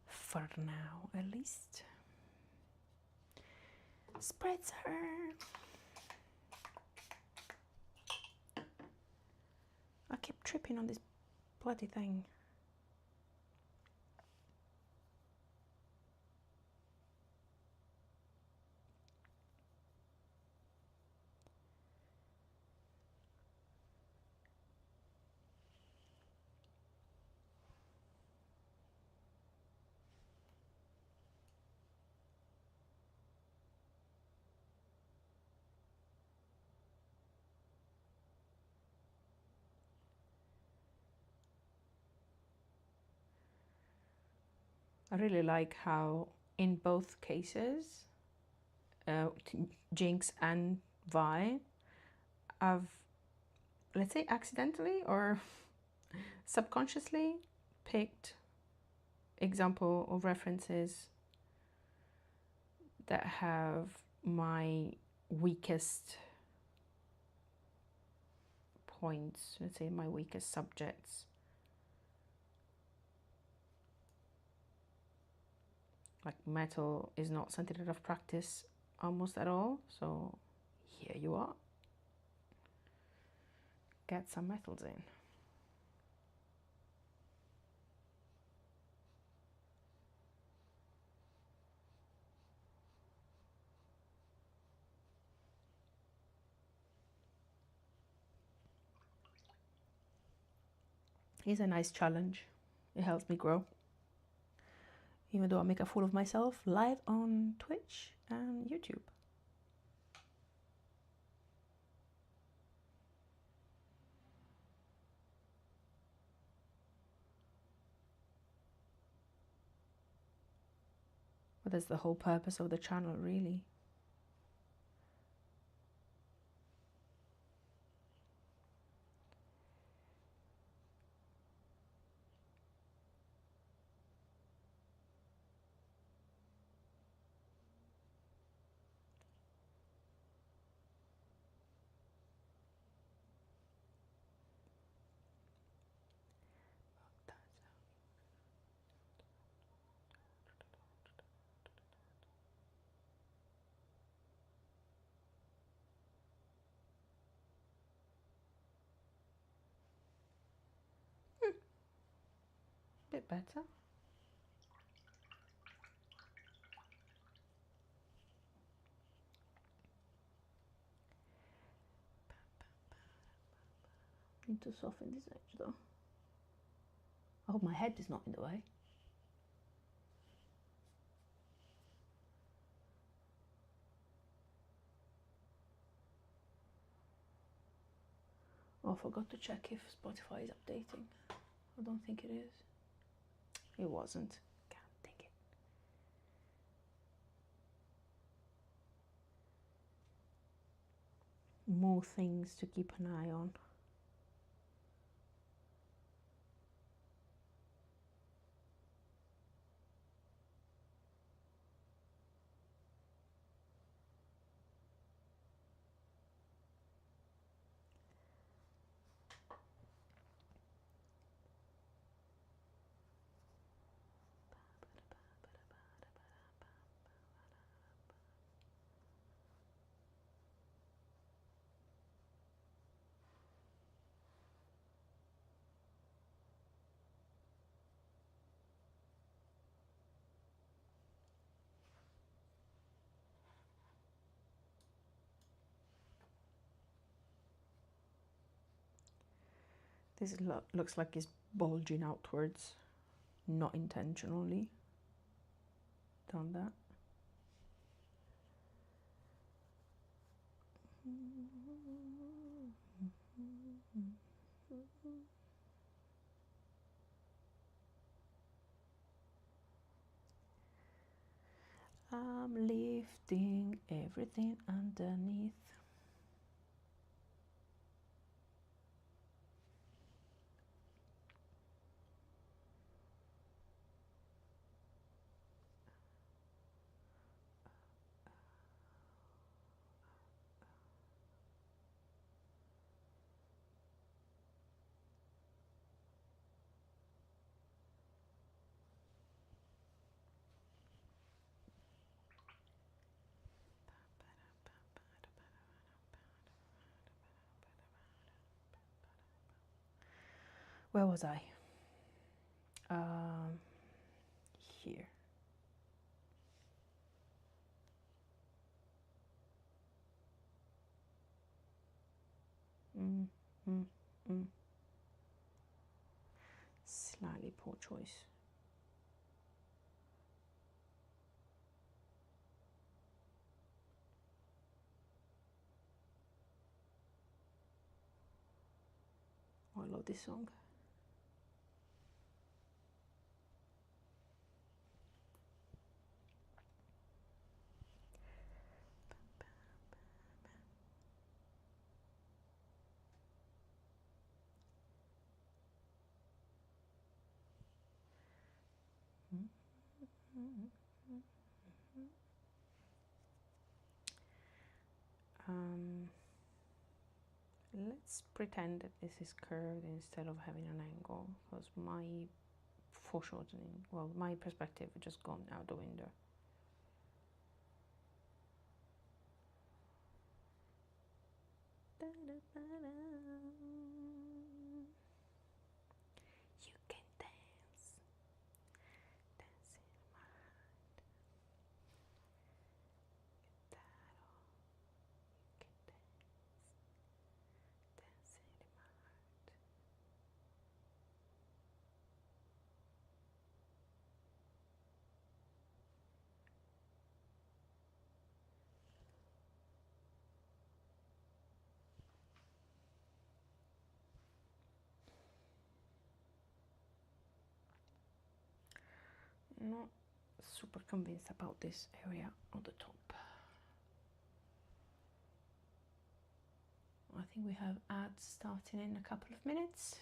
For now, at least. Spritzer! I keep tripping on this bloody thing. I really like how in both cases, Jinx and Vi, I've, let's say accidentally or subconsciously picked example of references that have my weakest points, let's say my weakest subjects. Like metal is not something that I've practiced almost at all, so here you are. Get some metals in. It's a nice challenge. It helps me grow. Even though I make a fool of myself live on Twitch and YouTube. But that's the whole purpose of the channel, really. it better? Need to soften this edge though. I hope my head is not in the way. Oh, I forgot to check if Spotify is updating. I don't think it is. It wasn't. God dang it. More things to keep an eye on. This looks like it's bulging outwards, not intentionally. Done that. I'm lifting everything underneath. Where was I? Here. Slightly poor choice. Oh, I love this song. Let's pretend that this is curved instead of having an angle, because my foreshortening, well, my perspective has just gone out the window. You can dance, dance in my heart. You can dance, dance in my heart. Not super convinced about this area on the top. I think we have ads starting in a couple of minutes.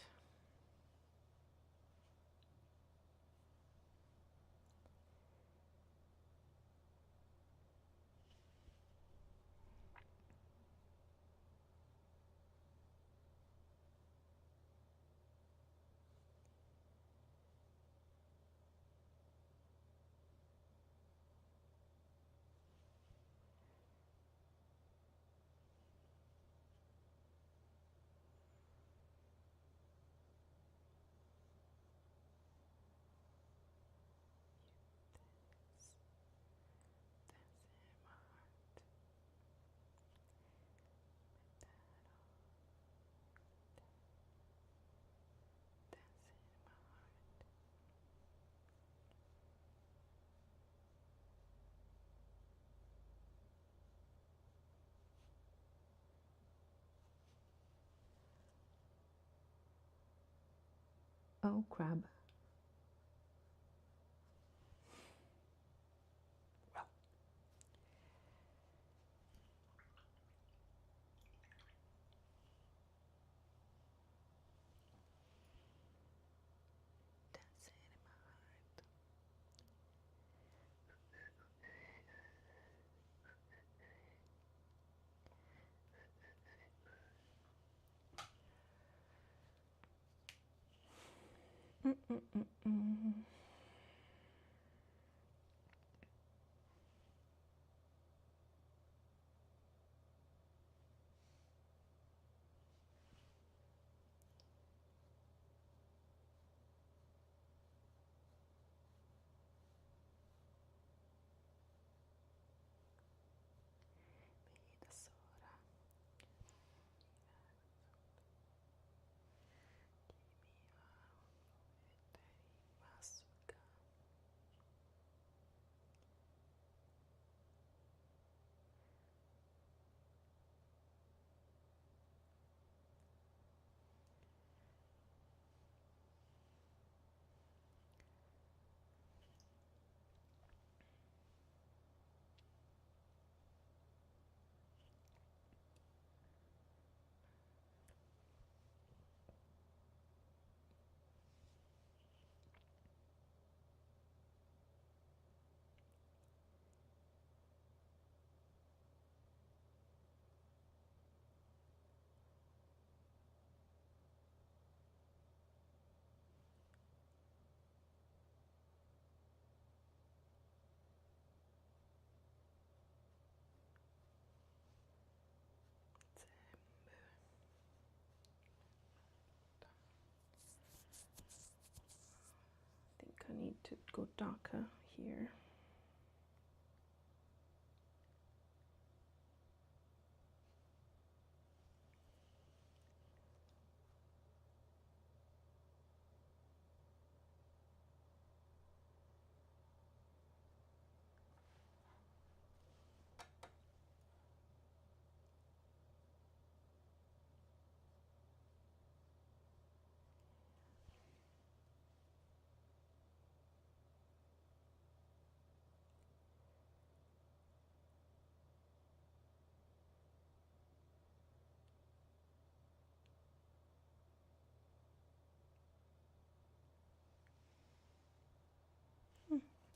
Oh crab. Well. Dancing in my heart. I need to go darker here.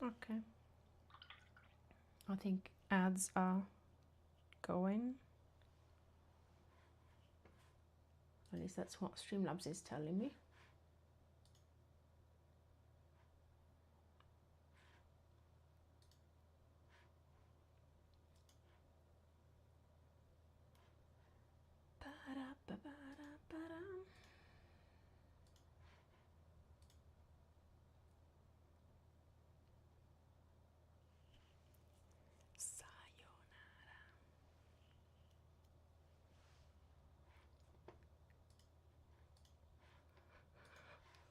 Okay. I think ads are going. At least that's what Streamlabs is telling me.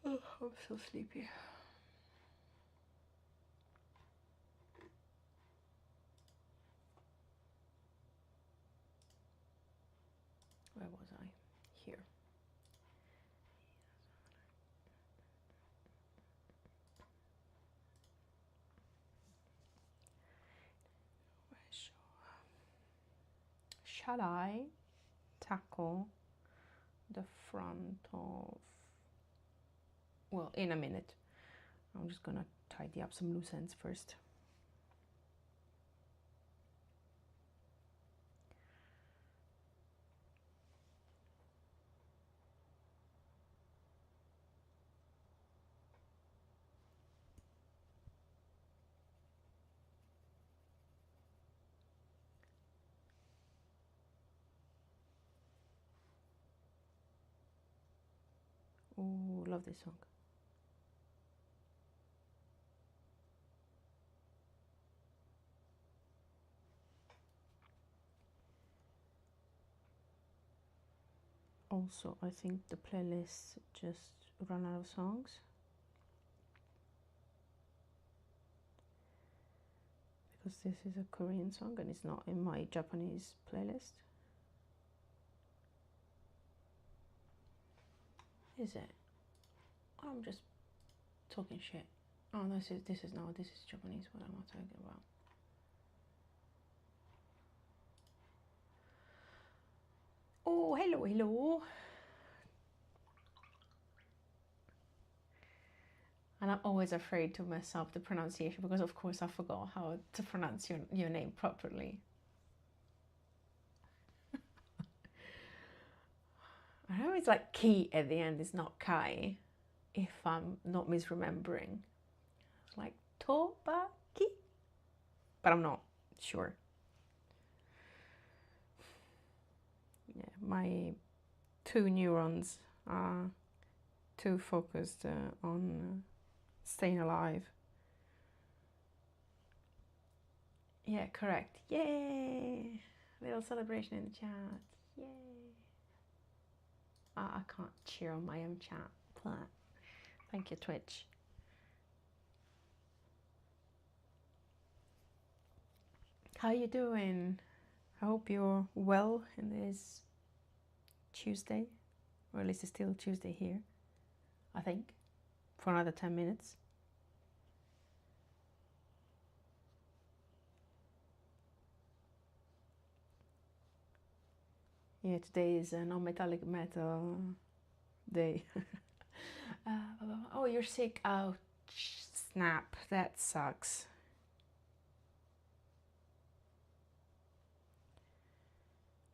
Oh, I'm so sleepy. Where was I? Here. Shall I tackle the front of... Well, in a minute. I'm just gonna tidy up some loose ends first. Oh, love this song. Also, I think the playlist just ran out of songs. Because this is a Korean song and it's not in my Japanese playlist. Is it? I'm just talking shit. Oh, this is Japanese. What am I talking about? Oh, hello, hello. And I'm always afraid to mess up the pronunciation because, of course, I forgot how to pronounce your name properly. I know it's like ki at the end, it's not kai, if I'm not misremembering. It's like Tobaki, but I'm not sure. Yeah, my 2 neurons are too focused on staying alive. Yeah, correct. Yay! Little celebration in the chat. Yay! I can't cheer on my own chat. Thank you, Twitch. How you doing? I hope you're well in this Tuesday, or at least it's still Tuesday here, I think, for another 10 minutes. Yeah, today is a non-metallic metal day. Oh, you're sick. Oh, snap. That sucks.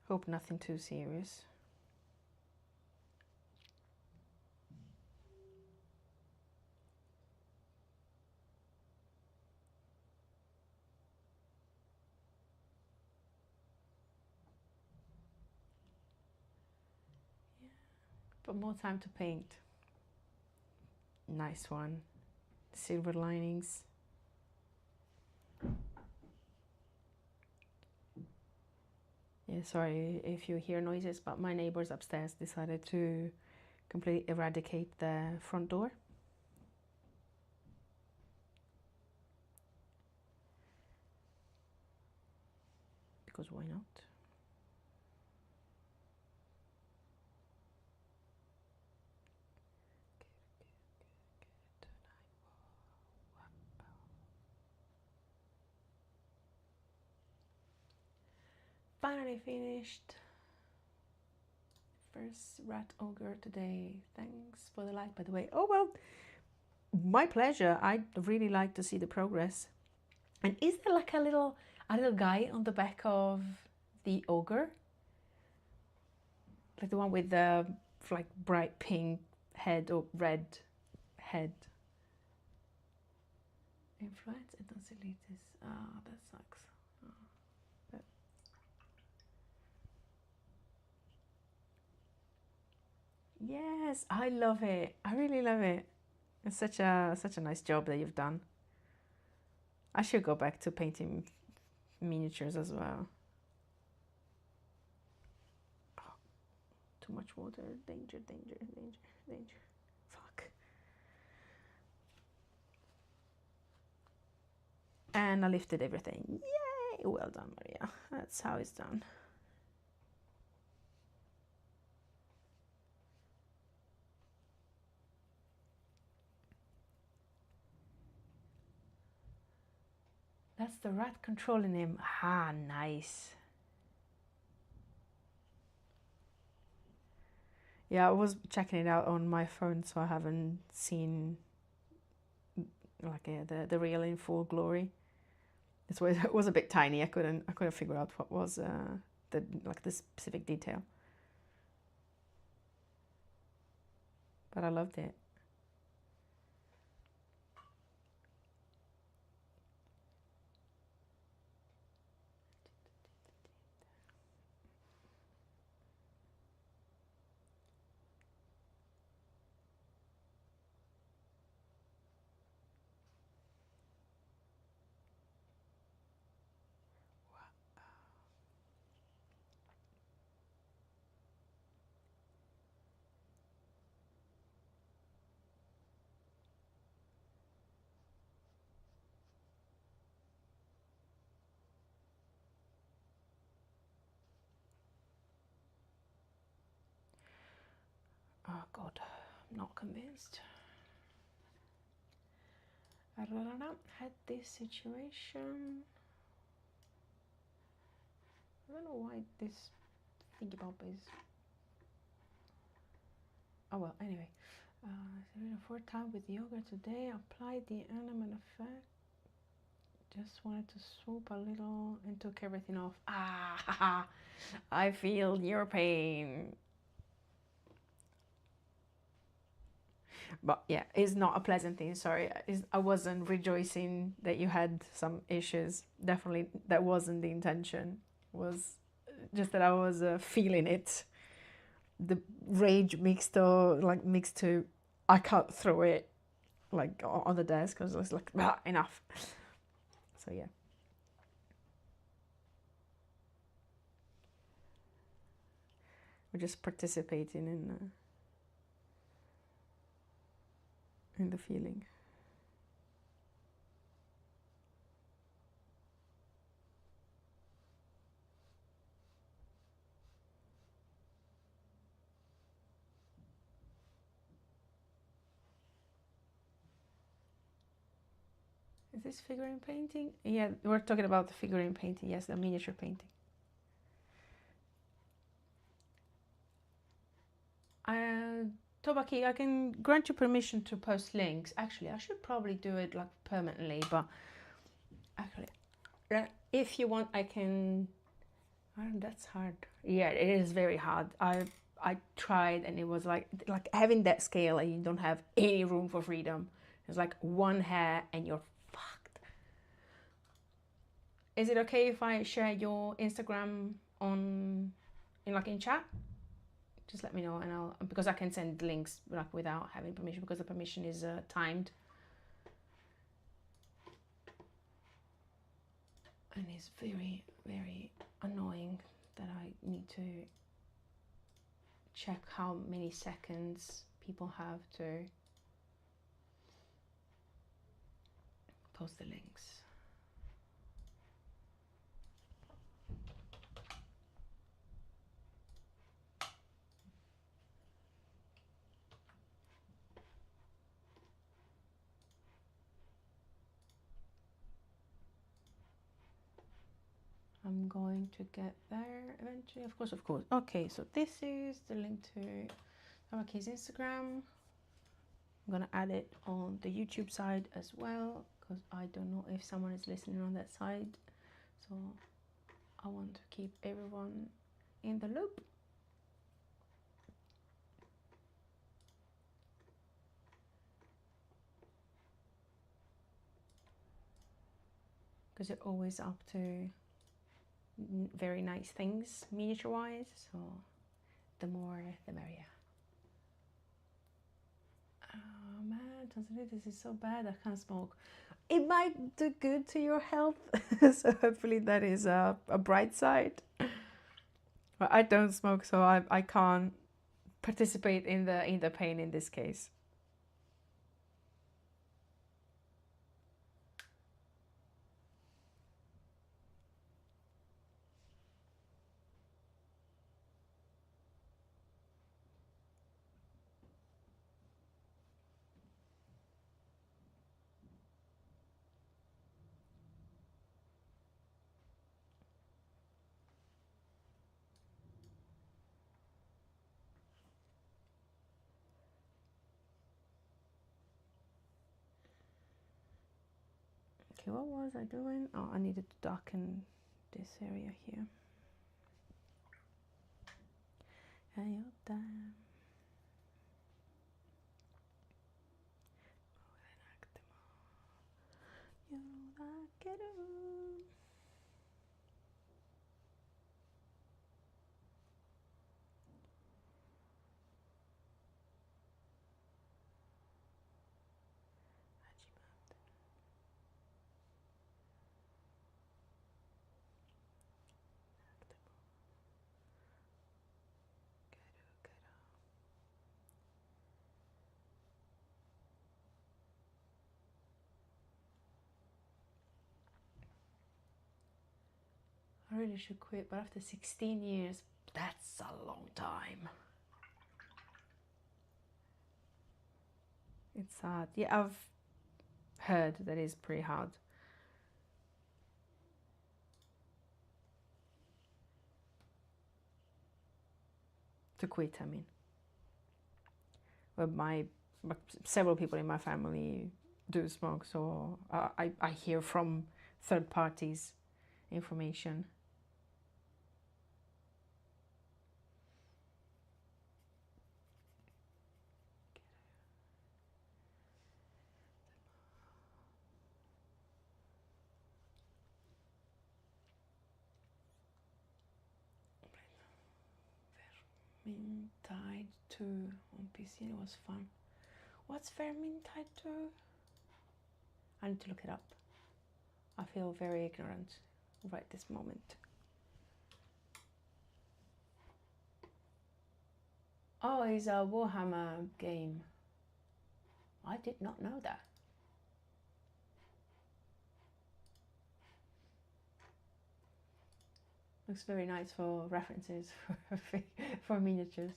Hope nothing too serious. Yeah. But more time to paint. Nice one. Silver linings. Yeah, sorry if you hear noises, but my neighbors upstairs decided to completely eradicate the front door. Because why not? Finally finished. First rat ogre today. Thanks for the like, by the way. Oh, well, my pleasure. I'd really like to see the progress. And is there like a little guy on the back of the ogre? Like the one with the like bright pink head or red head. Influence and don't delete this. Ah, that sucks. Oh, yes, I love it. I really love it. It's such a nice job that you've done. I should go back to painting miniatures as well. Oh, too much water. Danger, danger, danger, danger. Fuck. And I lifted everything. Yay! Well done, Maria. That's how it's done. That's the rat controlling him. Ah, nice. Yeah, I was checking it out on my phone, so I haven't seen like the real in full glory. It was a bit tiny. I couldn't figure out what was the specific detail. But I loved it. Oh God, I'm not convinced. had this situation. I don't know why this thingy bob is. Oh well, anyway. For time with yoga today, applied the NMM effect. Just wanted to swoop a little and took everything off. Ah, I feel your pain. But yeah, it's not a pleasant thing. Sorry, I wasn't rejoicing that you had some issues. Definitely, that wasn't the intention. It was just that I was feeling it. The rage mixed to I cut through it, like on the desk. I was just like, ah, enough. So yeah. We're just participating in the feeling. Is this figurine painting? Yeah, we're talking about the figurine painting. Yes, the miniature painting. Tobaki, I can grant you permission to post links. Actually, I should probably do it like permanently, but actually, if you want, I can. That's hard. Yeah, it is very hard. I tried, and it was like having that scale, and you don't have any room for freedom. It's like one hair, and you're fucked. Is it okay if I share your Instagram in chat? Just let me know, and because I can send links like without having permission, because the permission is timed, and it's very, very annoying that I need to check how many seconds people have to post the links. I'm going to get there eventually, of course. Okay, so this is the link to Tawaki's Instagram. I'm gonna add it on the YouTube side as well, because I don't know if someone is listening on that side. So I want to keep everyone in the loop. Because you're always up to very nice things miniature wise, so the more the merrier. Oh man, Tanzania, this is so bad. I can't smoke. It might do good to your health. So hopefully that is a bright side. But I don't smoke, so I can't participate in the pain in this case. Okay, what was I doing? Oh, I needed to darken this area here. I really should quit, but after 16 years, that's a long time. It's sad. Yeah, I've heard that is pretty hard. To quit, I mean. But several people in my family do smoke, so I hear from third parties information. Vermintide 2 on PC, it was fun. What's Vermintide 2? I need to look it up. I feel very ignorant right this moment. Oh, it's a Warhammer game. I did not know that. Looks very nice for references for miniatures.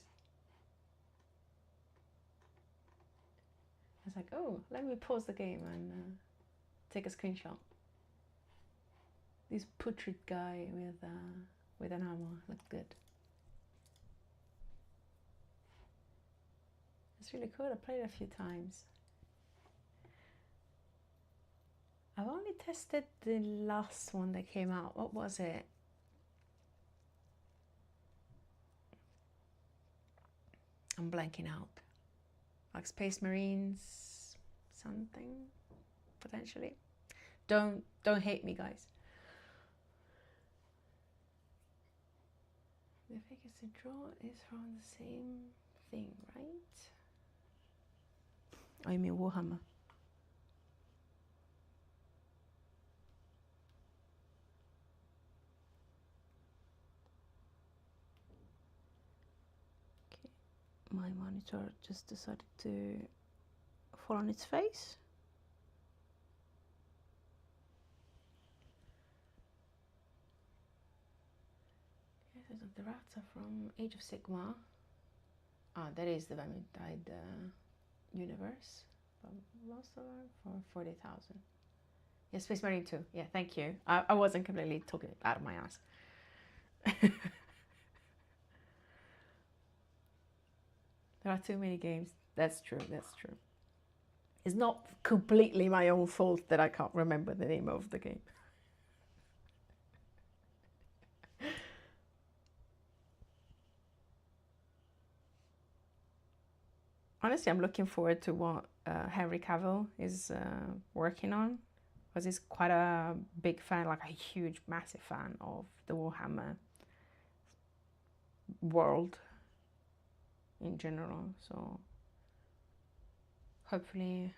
It's like, oh, let me pause the game and take a screenshot. This putrid guy with an armor looked good. It's really cool. I played it a few times. I've only tested the last one that came out. What was it? I'm blanking out. Like Space Marines something, potentially. Don't hate me, guys. The figures to draw is from the same thing, right? Oh, you mean Warhammer? Okay, my monitor just decided to fall on its face. The rats are from Age of Sigmar. Ah, that is the Vermintide universe. But most of them for 40,000. Yeah, Space Marine 2. Yeah, thank you. I wasn't completely talking out of my ass. There are too many games. That's true, that's true. It's not completely my own fault that I can't remember the name of the game. Honestly, I'm looking forward to what Henry Cavill is working on, because he's quite a big fan, like a huge, massive fan of the Warhammer world in general. So hopefully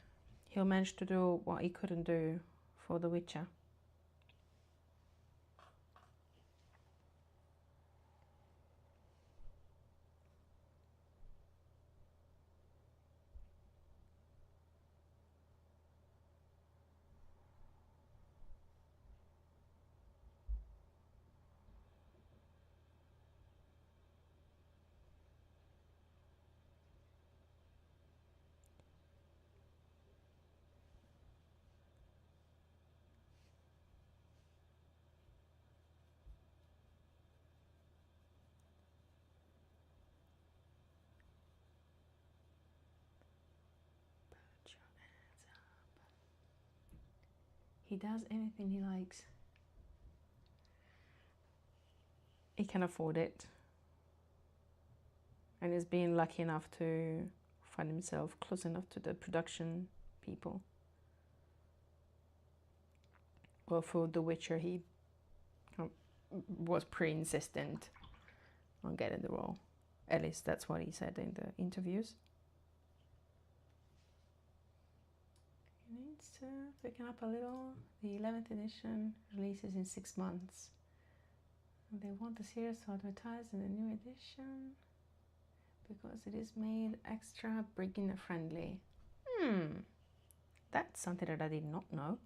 he'll manage to do what he couldn't do for The Witcher. He does anything he likes. He can afford it. And he's been lucky enough to find himself close enough to the production people. Well, for The Witcher, he was pretty insistent on getting the role. At least that's what he said in the interviews. He needs to pick up a little. The 11th edition releases in 6 months. And they want the series to advertise in the new edition because it is made extra beginner friendly. That's something that I did not know.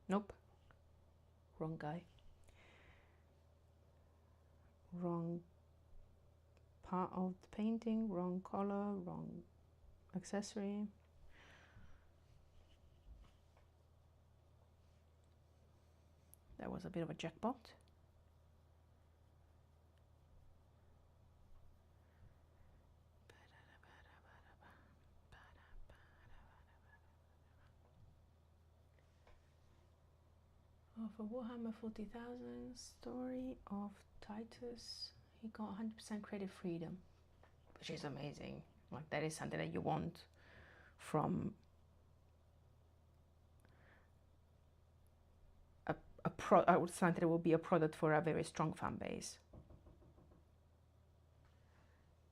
Nope. Wrong guy. Wrong part of the painting, wrong color, wrong accessory. That was a bit of a jackpot. For Warhammer 40,000 story of Titus, he got 100% creative freedom, which is amazing. Like, that is something that you want from I would say that it will be a product for a very strong fan base.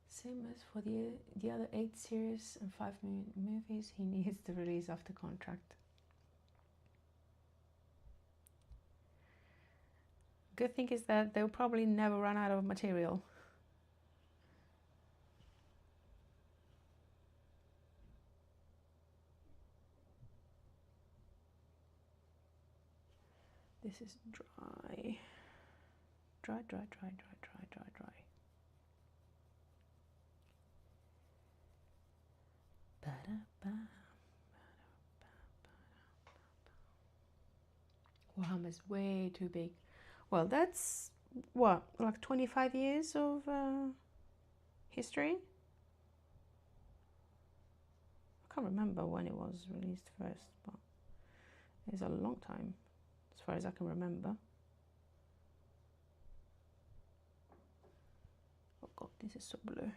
Same as for the other 8 series and 5 movies, he needs to release after contract. Good thing is that they'll probably never run out of material. This is dry. Dry, dry, dry, dry, dry, dry, dry. Warhammer's way too big. Well, that's what, like 25 years of history? I can't remember when it was released first, but it's a long time as far as I can remember. Oh god, this is so blue.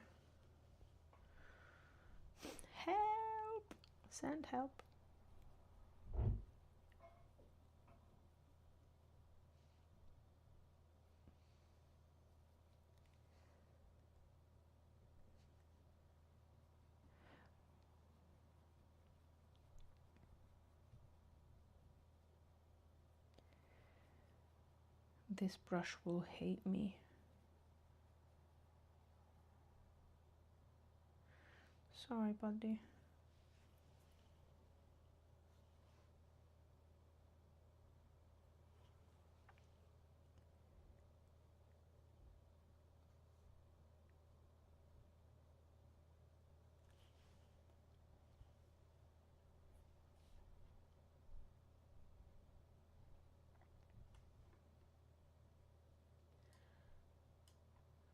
Help! Send help. This brush will hate me. Sorry, buddy.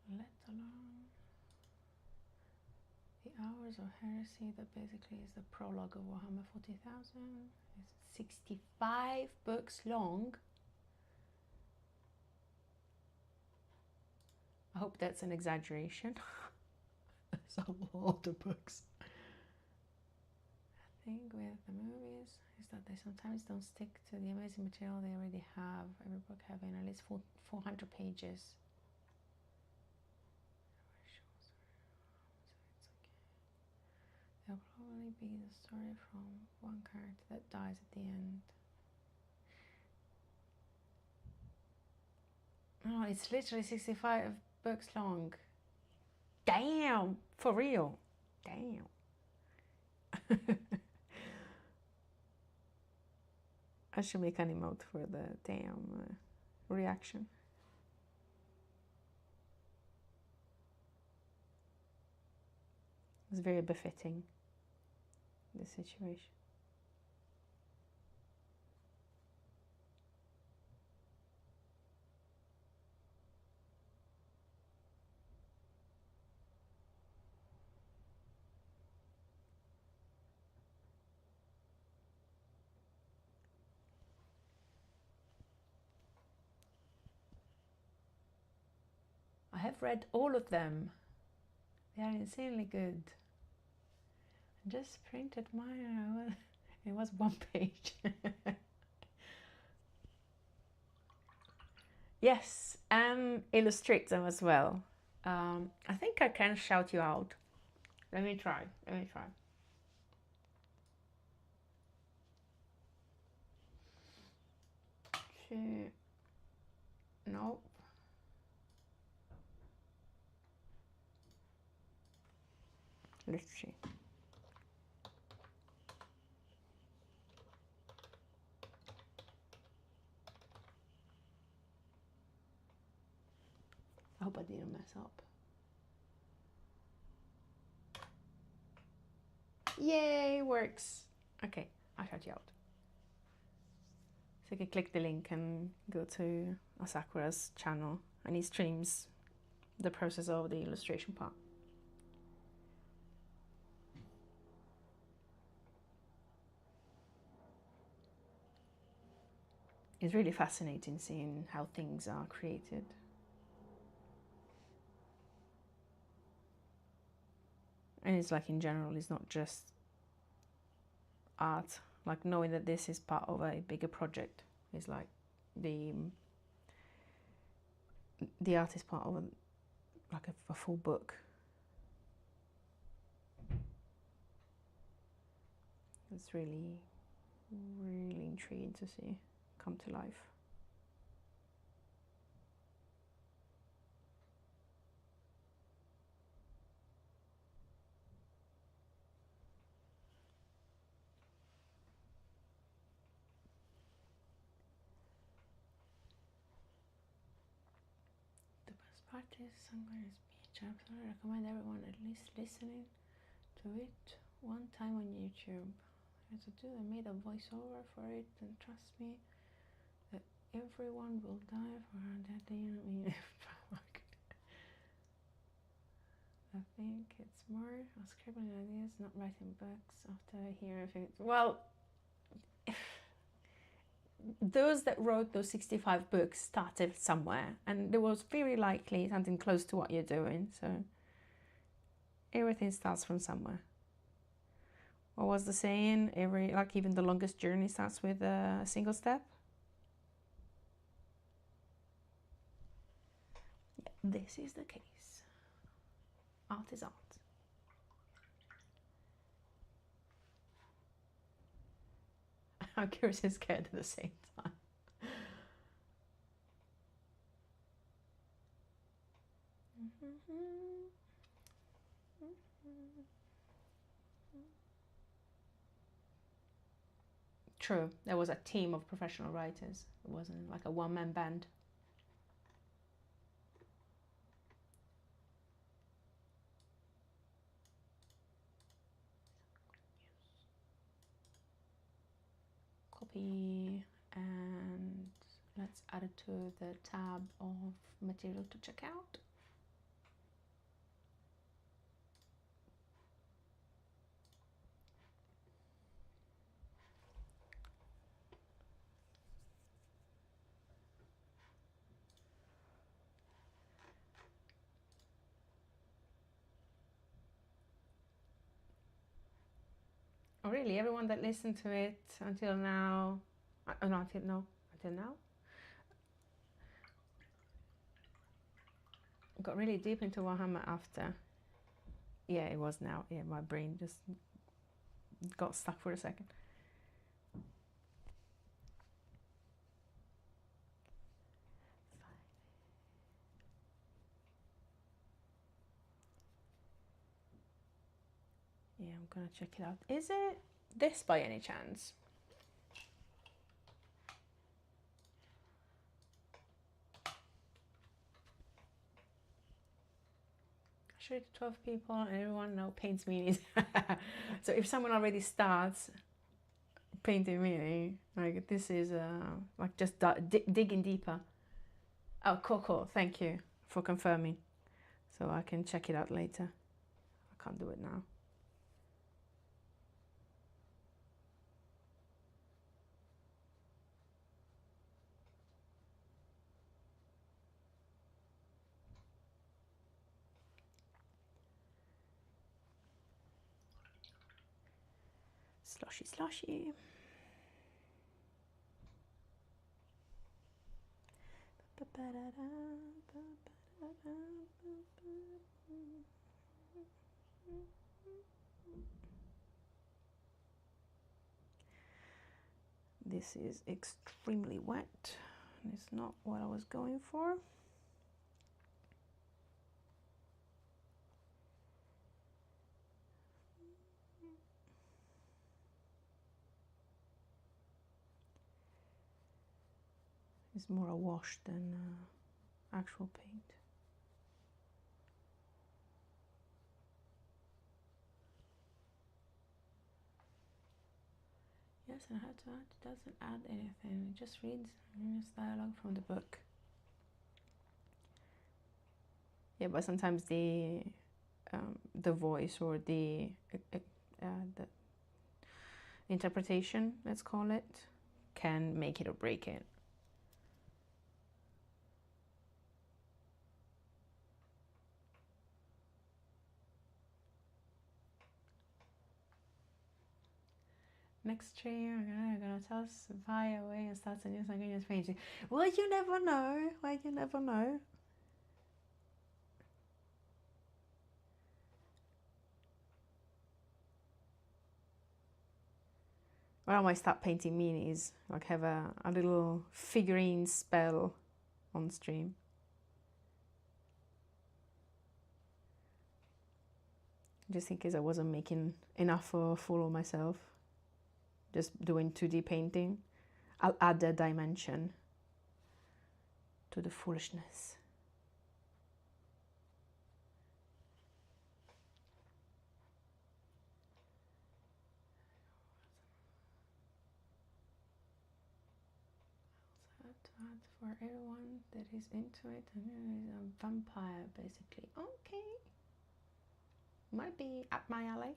Let alone the Hours of Heresy, that basically is the prologue of Warhammer 40,000. It's 65 books long. I hope that's an exaggeration. It's a lot of books. The thing with the movies is that they sometimes don't stick to the amazing material they already have. Every book having at least 400 pages. There'll probably be the story from one character that dies at the end. Oh, it's literally 65 books long. Damn! For real. Damn. I should make an emote for the damn reaction. It's very befitting, this situation. I have read all of them. They are insanely good. I just printed mine. It was 1 page. Yes, and illustrate them as well. I think I can shout you out. Let me try. Nope. Let's see. I hope I didn't mess up. Yay, works. Okay, I'll shut you out. So you can click the link and go to Asakura's channel, and he streams the process of the illustration part. It's really fascinating seeing how things are created. And it's like in general, it's not just art. Like knowing that this is part of a bigger project is like the art is part of a full book. It's really, really intriguing to see come to life. The best part is Sanghar's beach. I absolutely recommend everyone at least listening to it one time on YouTube. As to do, I made a voiceover for it, and trust me that everyone will die for that day. I mean, I think it's more of scribbling ideas, not writing books after hearing things. Well, those that wrote those 65 books started somewhere, and there was very likely something close to what you're doing. So everything starts from somewhere. What was the saying? Even the longest journey starts with a single step. Yeah, this is the case. Art is art. I'm curious and scared at the same time. True, there was a team of professional writers. It wasn't like a one-man band. Copy, and let's add it to the tab of material to check out. Oh, really? Everyone that listened to it until now, until now, got really deep into Warhammer after. Yeah, it was now. Yeah, my brain just got stuck for a second. Yeah, I'm gonna check it out. Is it this by any chance? Show it to 12 people and everyone now paints minis. So if someone already starts painting mini, like this is like just digging deeper. Oh, cool. Thank you for confirming. So I can check it out later. I can't do it now. Sloshy. This is extremely wet. It's not what I was going for. It's more a wash than actual paint. doesn't have to add, it doesn't add anything, it just reads dialogue from the book. Yeah, but sometimes the voice or the interpretation, let's call it, can make it or break it. Next stream, I'm gonna toss fire away and start a new spontaneous painting. Well, you never know. Well, you never know. Well, I might start painting minis, like have a little figurine spell on stream. Just in case I wasn't making enough of a fool of myself. Just doing 2D painting. I'll add a dimension to the foolishness. For everyone that is into it, and is a vampire basically. Okay, might be up my alley.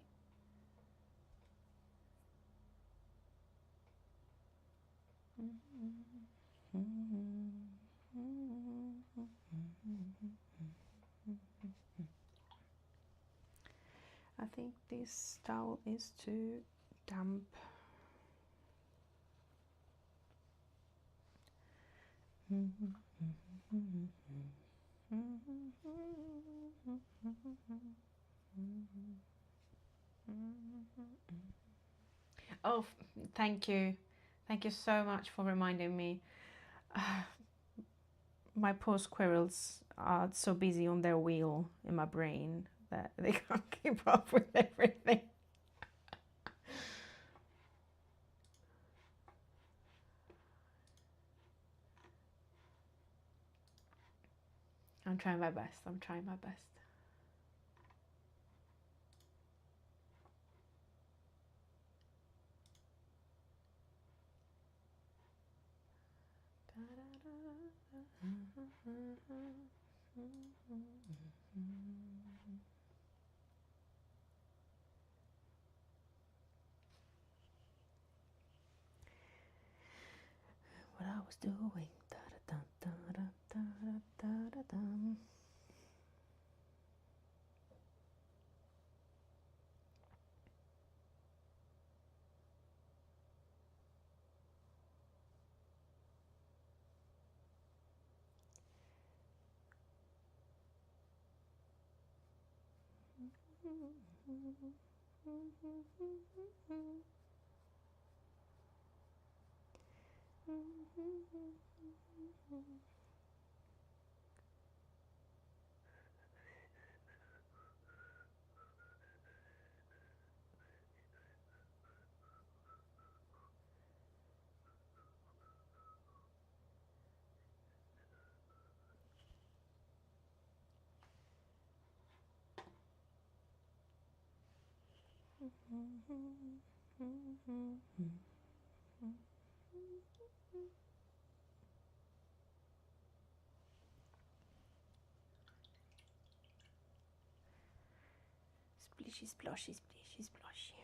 I think this towel is too damp. Oh, thank you. Thank you so much for reminding me. My poor squirrels are so busy on their wheel in my brain that they can't keep up with everything. I'm trying my best. I'm trying my best. What I was doing. Splishy, splashy, splishy, splashy.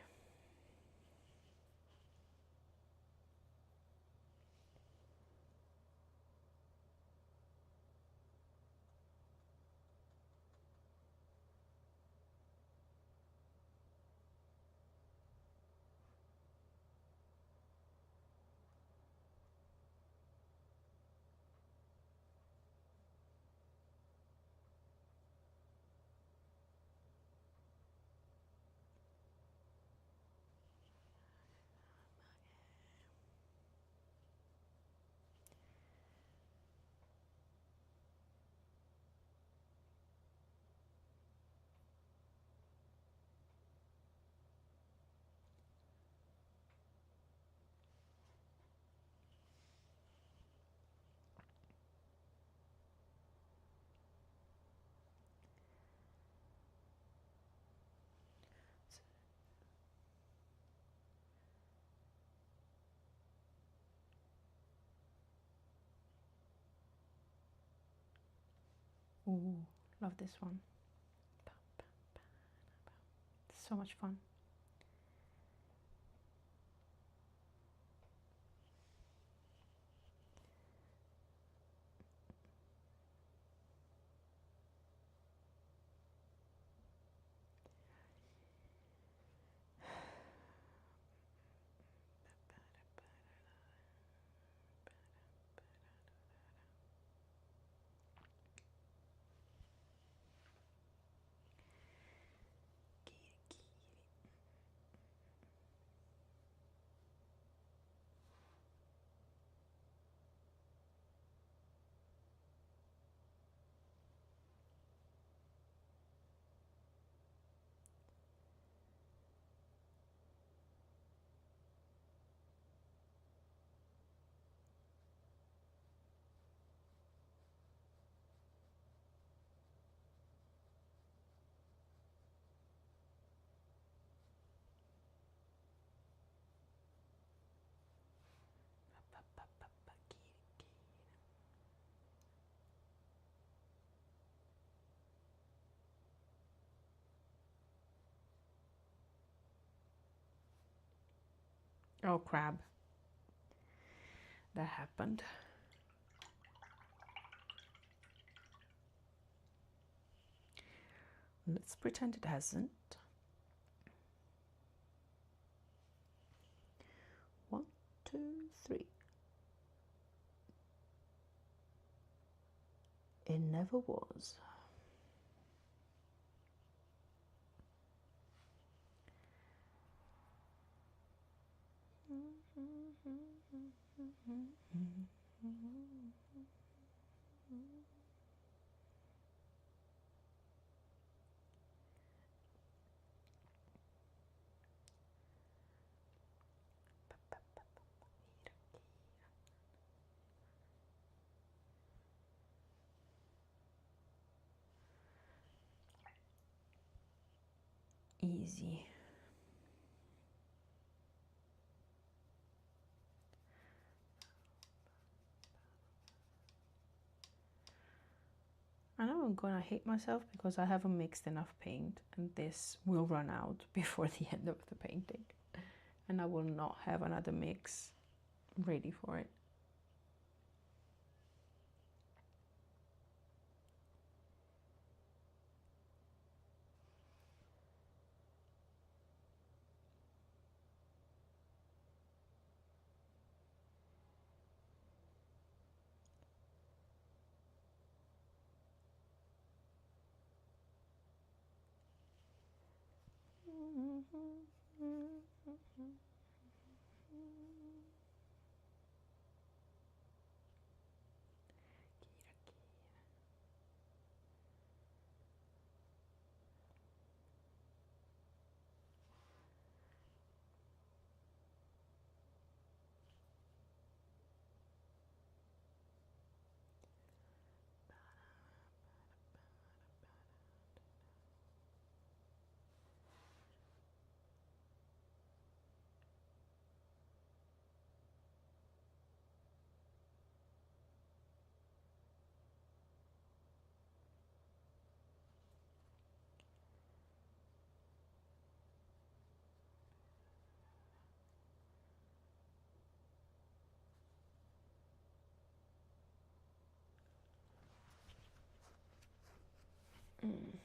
Ooh, love this one. So much fun. Oh crap. That happened. Let's pretend it hasn't. 1, 2, 3. It never was. Easy. I know I'm gonna hate myself because I haven't mixed enough paint and this will run out before the end of the painting and I will not have another mix ready for it. Candy.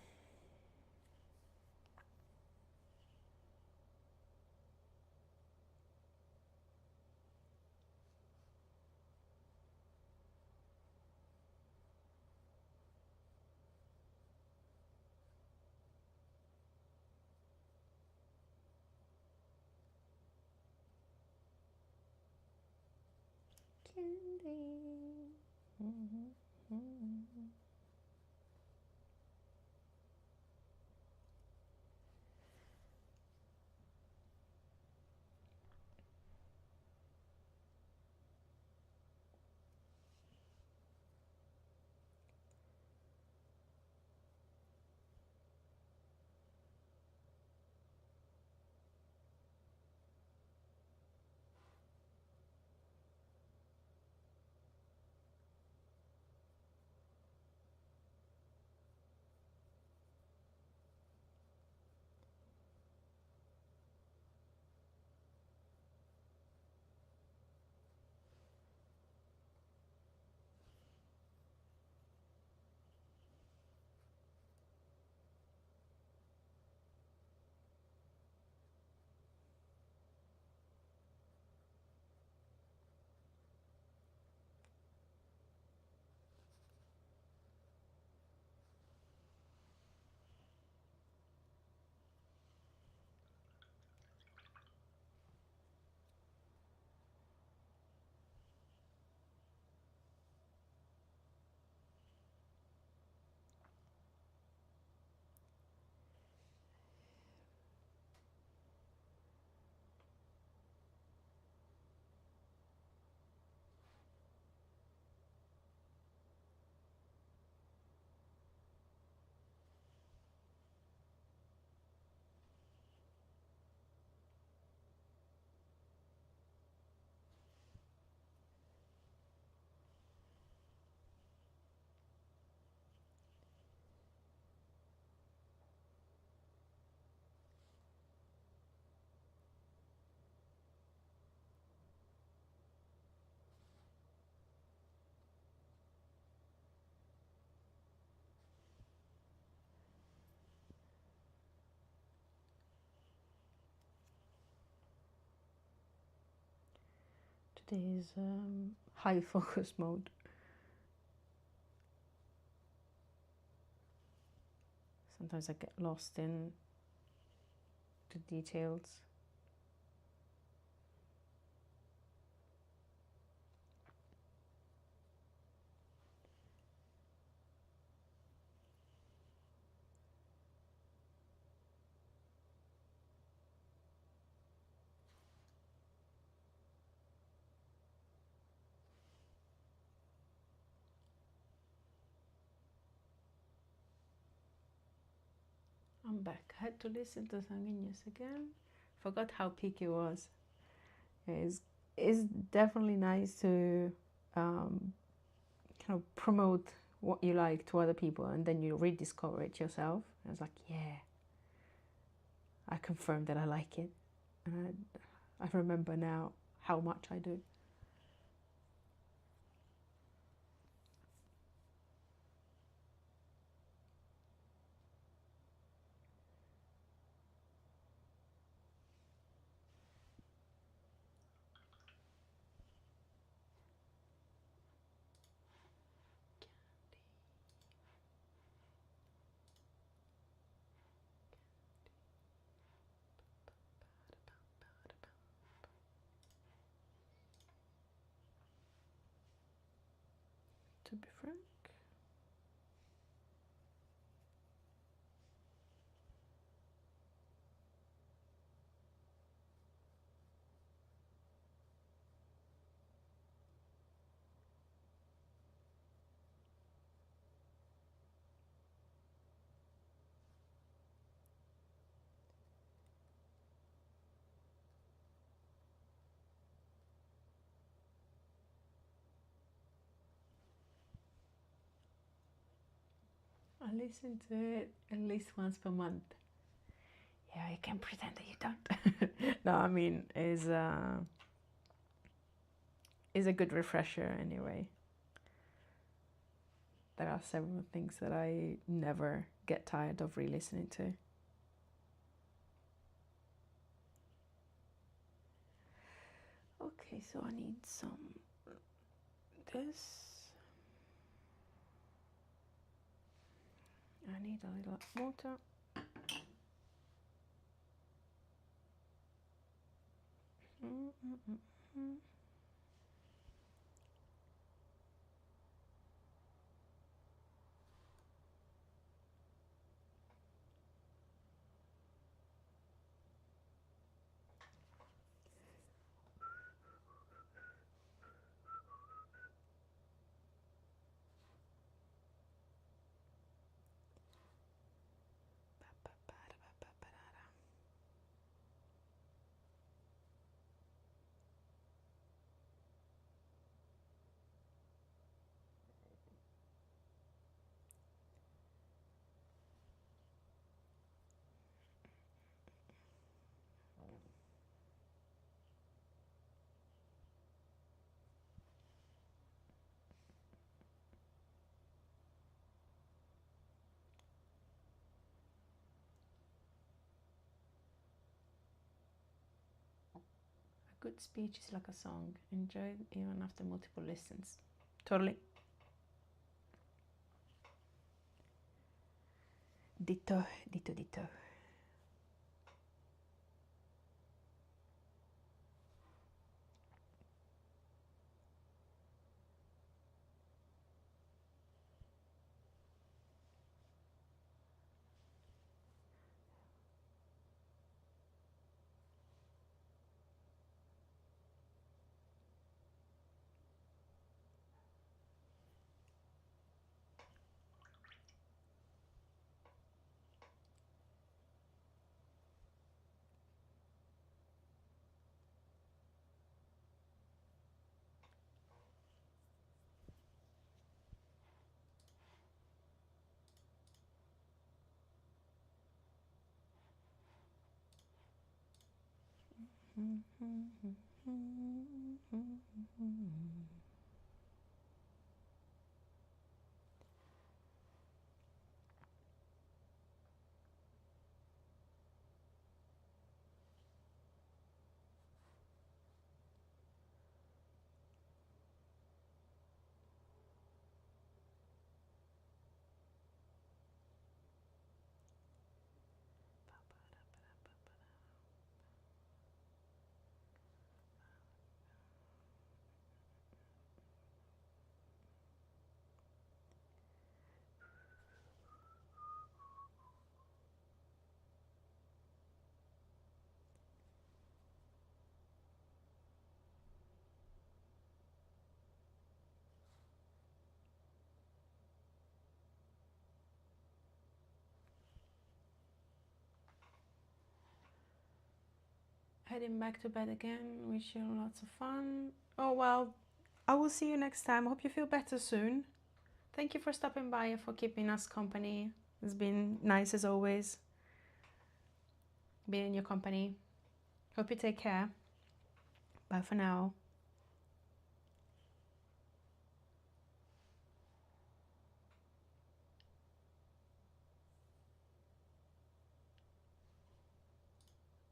is high focus mode. Sometimes I get lost in the details. I'm back. I had to listen to Sanguinius again. Forgot how peak it was. It's definitely nice to kind of promote what you like to other people, and then you rediscover it yourself. I was like, yeah, I confirmed that I like it, and I remember now how much I do. To be frank, I listen to it at least once per month. Yeah, you can pretend that you don't. No, I mean, is a good refresher anyway. There are several things that I never get tired of re-listening to. Okay, so I need some this. I need a little water. Good speech is like a song, enjoyed even after multiple listens. Totally. Ditto, ditto, ditto. heading back to bed again. Wish you lots of fun. Oh well, I will see you next time. Hope you feel better soon. Thank you for stopping by and for keeping us company. It's been nice as always being in your company. Hope you take care. Bye for now.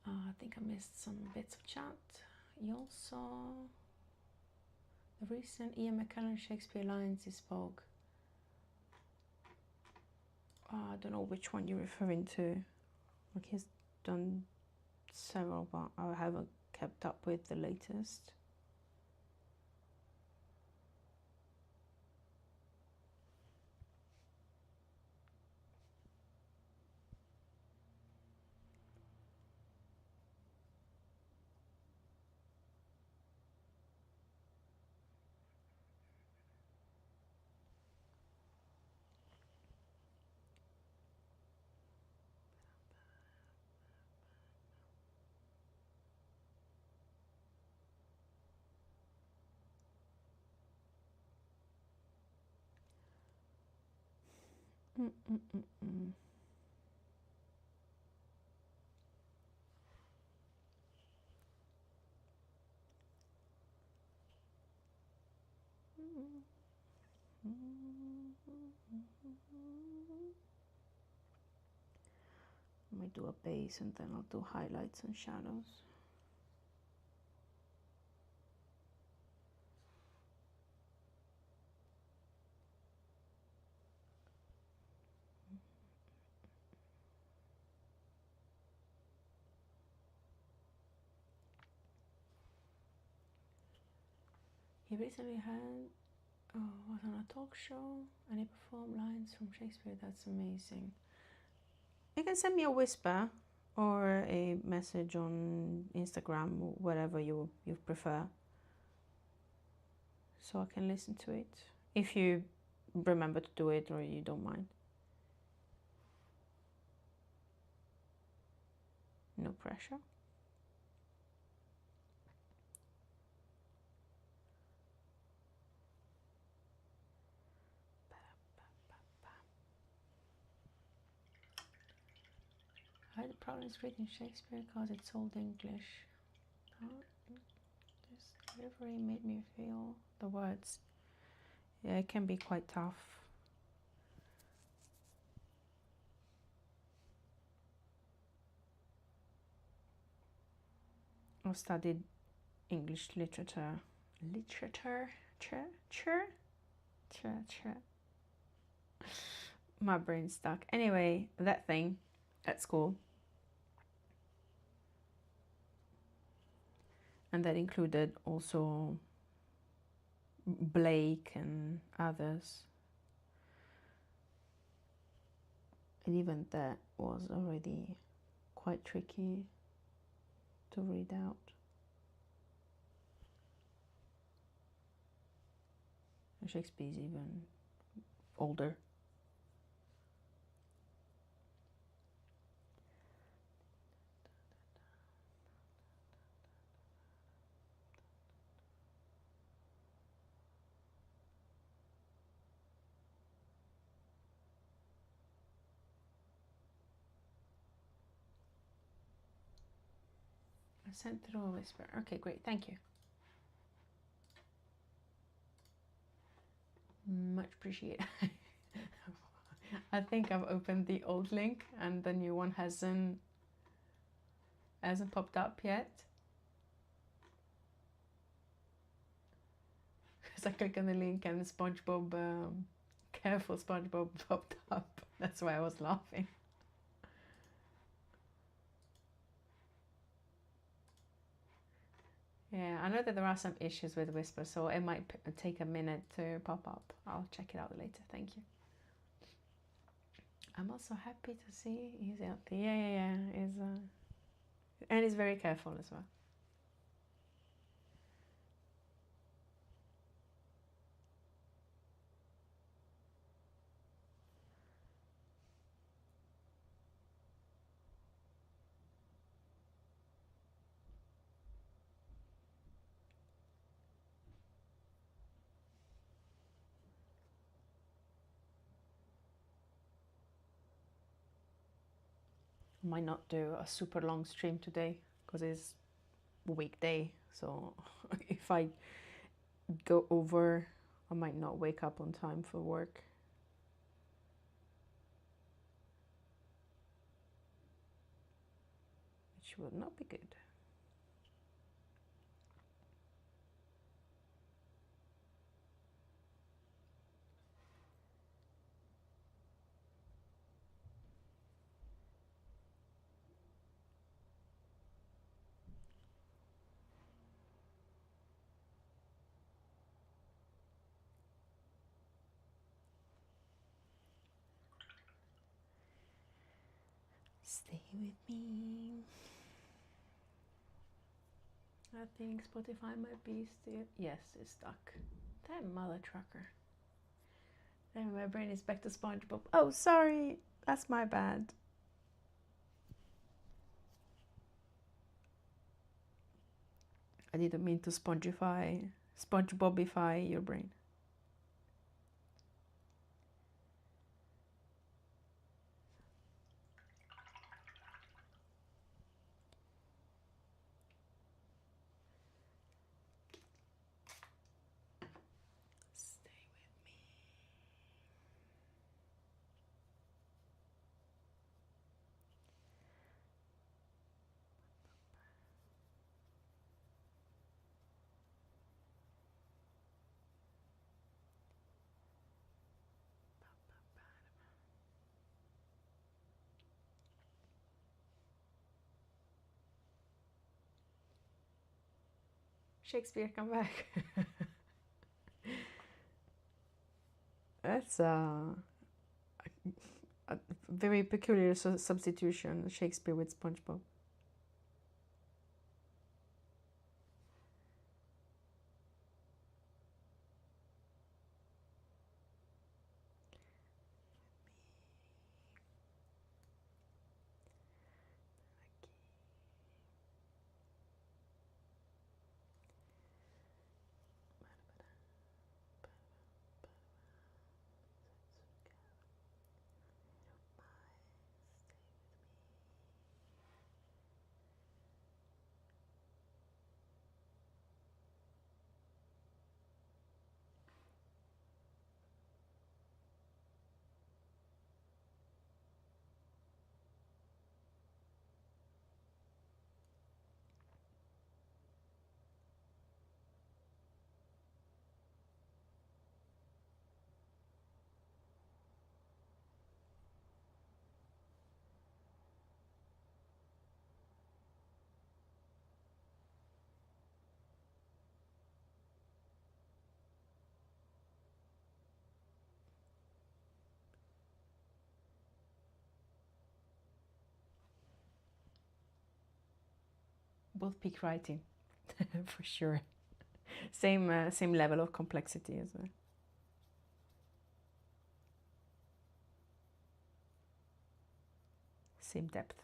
I think I missed some bits of chat. You also the recent Ian McKellen Shakespeare lines he spoke. I don't know which one you're referring to. Like he's done several, but I haven't kept up with the latest. I might do a base and then I'll do highlights and shadows. He recently was on a talk show and he performed lines from Shakespeare. That's amazing. You can send me a whisper or a message on Instagram, whatever you prefer, so I can listen to it if you remember to do it or you don't mind. No pressure. I had problems reading Shakespeare because it's old English. This delivery made me feel the words. Yeah, it can be quite tough. I've studied English literature. My brain's stuck. Anyway, that thing at school. And that included also Blake and others. And even that was already quite tricky to read out. And Shakespeare's even older. I sent through a whisper. Okay, great, thank you. Much appreciated. I think I've opened the old link and the new one hasn't popped up yet. Because I clicked on the link and SpongeBob, careful SpongeBob popped up. That's why I was laughing. Yeah, I know that there are some issues with Whisper, so it might take a minute to pop up. I'll check it out later. Thank you. I'm also happy to see he's out there. Yeah. And he's very careful as well. might not do a super long stream today because it's a weekday, so if I go over, I might not wake up on time for work. Which would not be good. Stay with me. I think Spotify might be still... Yes, it's stuck. Damn mother trucker. Then my brain is back to SpongeBob. Oh, sorry. That's my bad. I didn't mean to SpongeBobify your brain. Shakespeare, come back. That's a very peculiar substitution, Shakespeare with SpongeBob. Both peak writing, for sure. Same level of complexity as well. Same depth.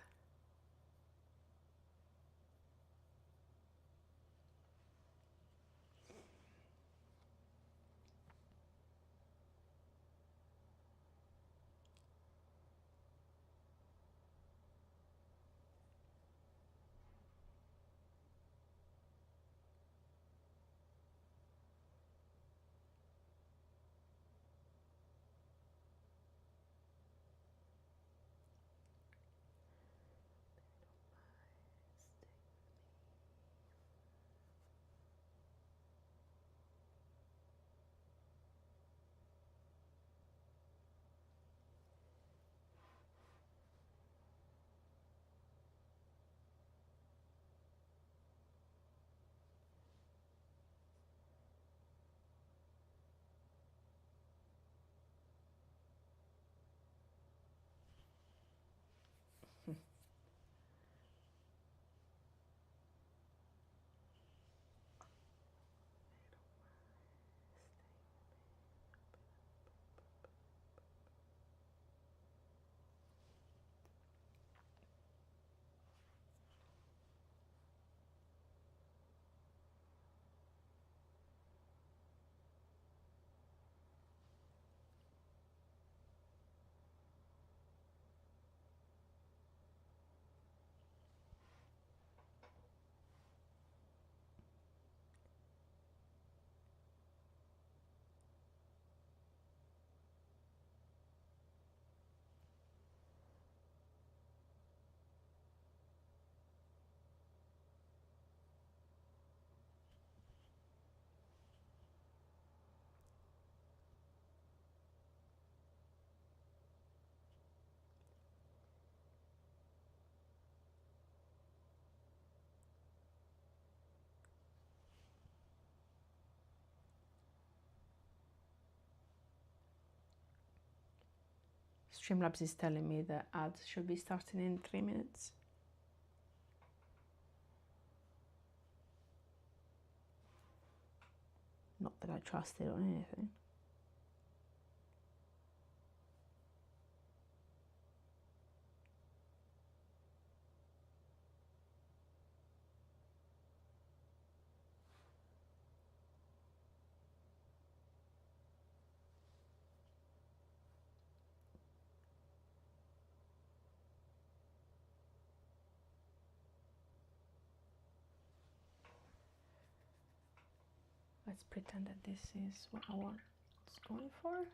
Streamlabs is telling me that ads should be starting in 3 minutes. Not that I trust it on anything. Let's pretend that this is what I want it's going for.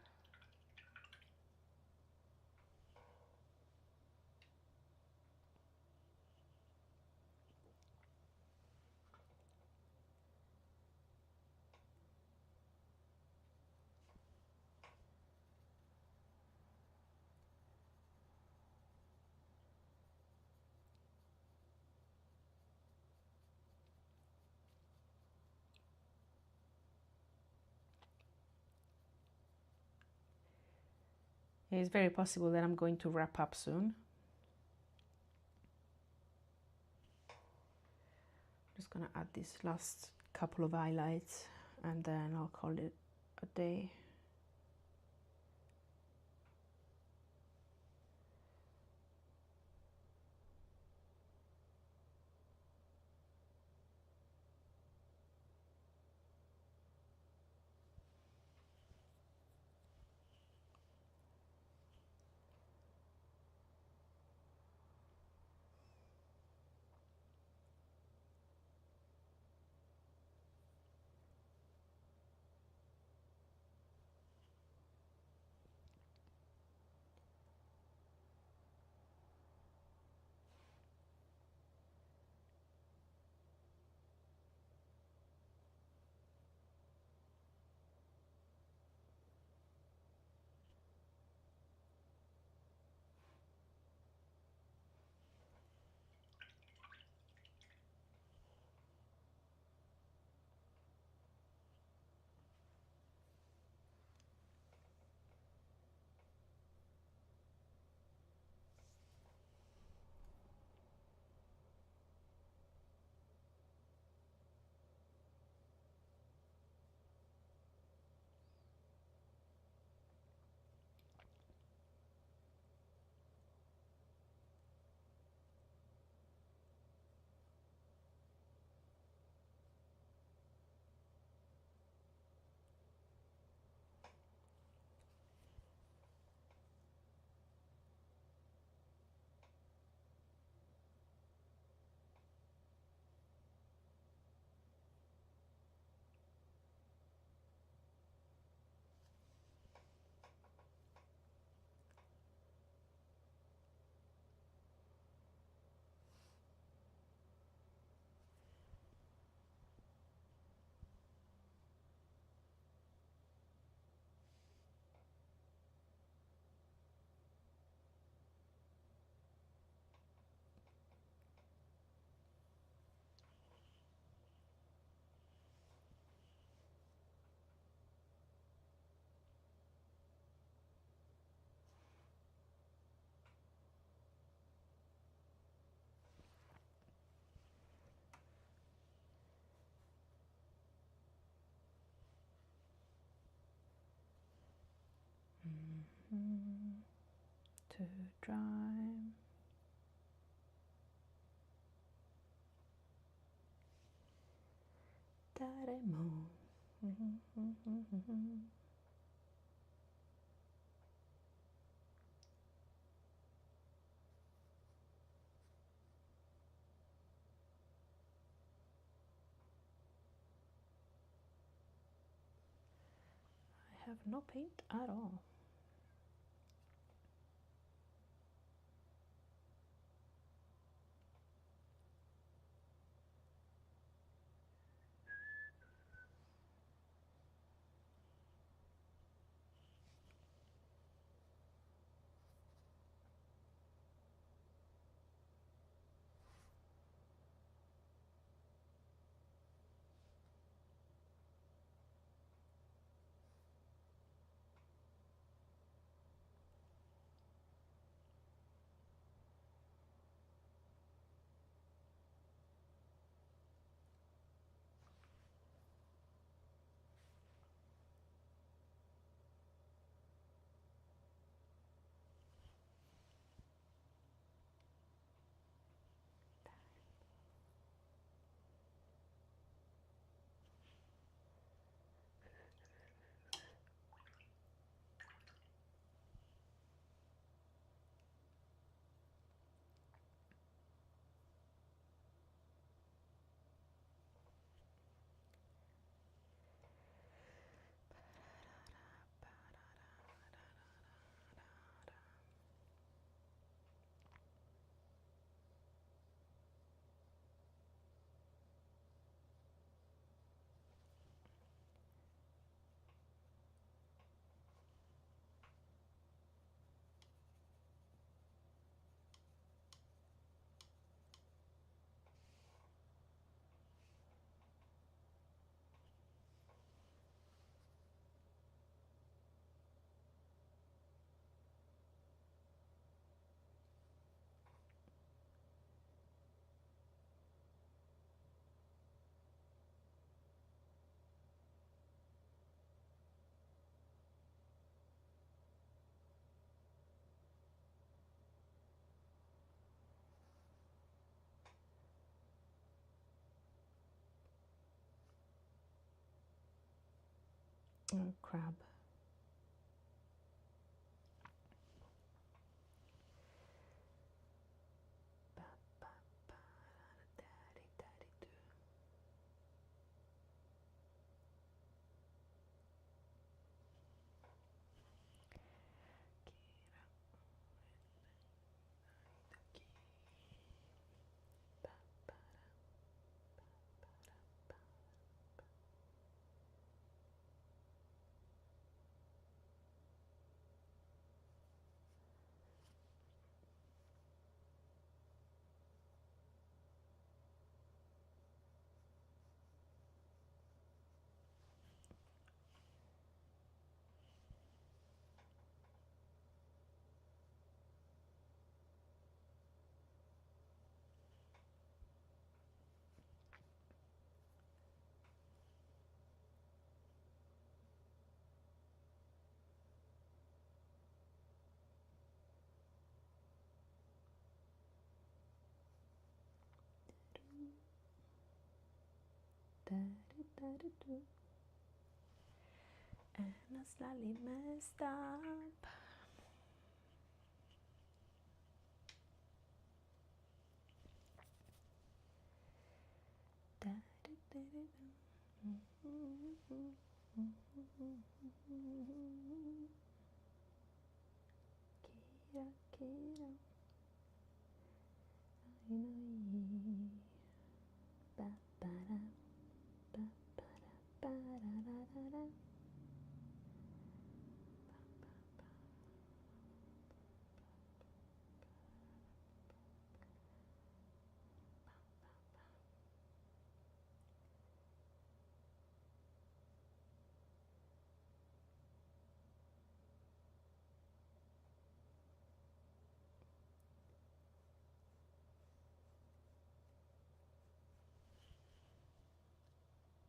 It's very possible that I'm going to wrap up soon. Just gonna add this last couple of highlights and then I'll call it a day. To dry. Daremo. I have no paint at all. Oh, crab. And I slightly messed up.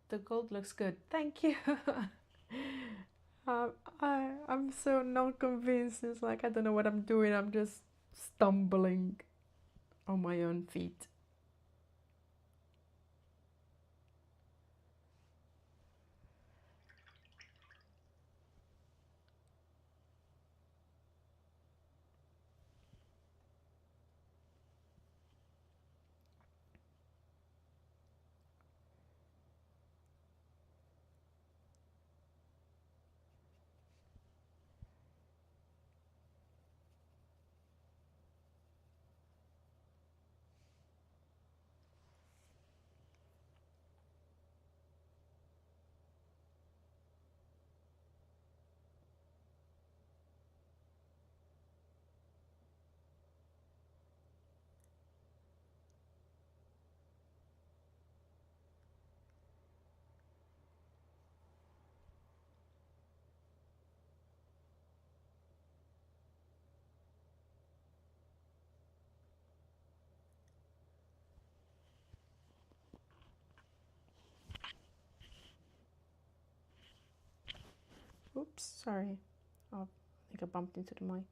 The gold looks good. Thank you. I'm so not convinced. It's like I don't know what I'm doing. I'm just stumbling on my own feet. Oops, sorry. I think I bumped into the mic.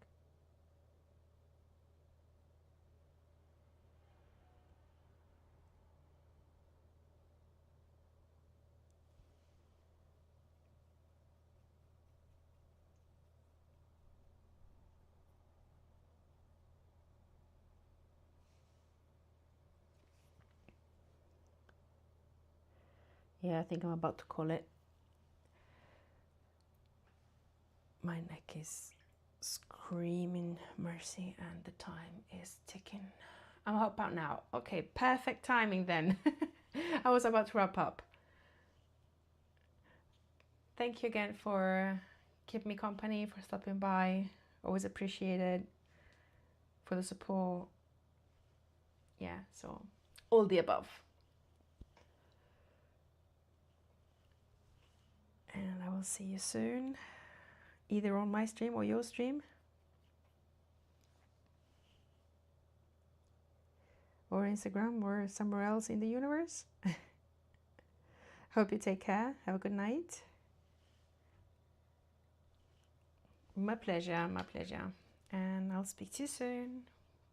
Yeah, I think I'm about to call it. My neck is screaming mercy and the time is ticking. I'm up out now. Okay, perfect timing then. I was about to wrap up. Thank you again for keeping me company, for stopping by. Always appreciated, for the support. Yeah, so all the above. And I will see you soon, either on my stream or your stream, or Instagram, or somewhere else in the universe. Hope you take care. Have a good night. My pleasure, my pleasure. And I'll speak to you soon.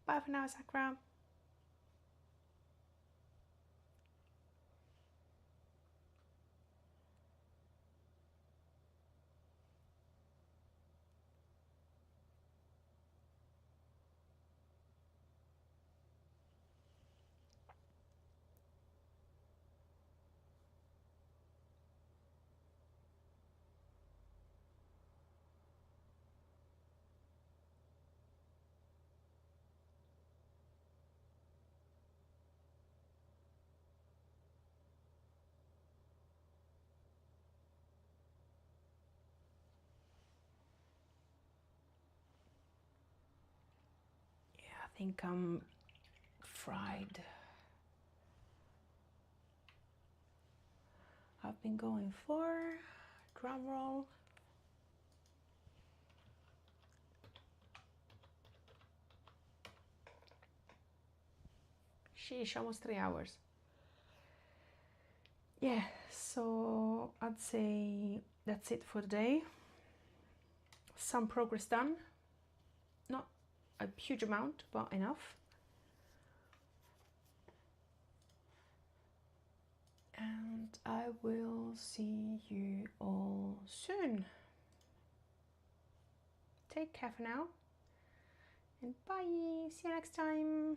Bye for now, Sakura. think I'm fried. I've been going for, drum roll, sheesh, almost 3 hours. Yeah, so I'd say that's it for today. Some progress done, not a huge amount, but enough. And I will see you all soon. Take care for now, and bye. See you next time.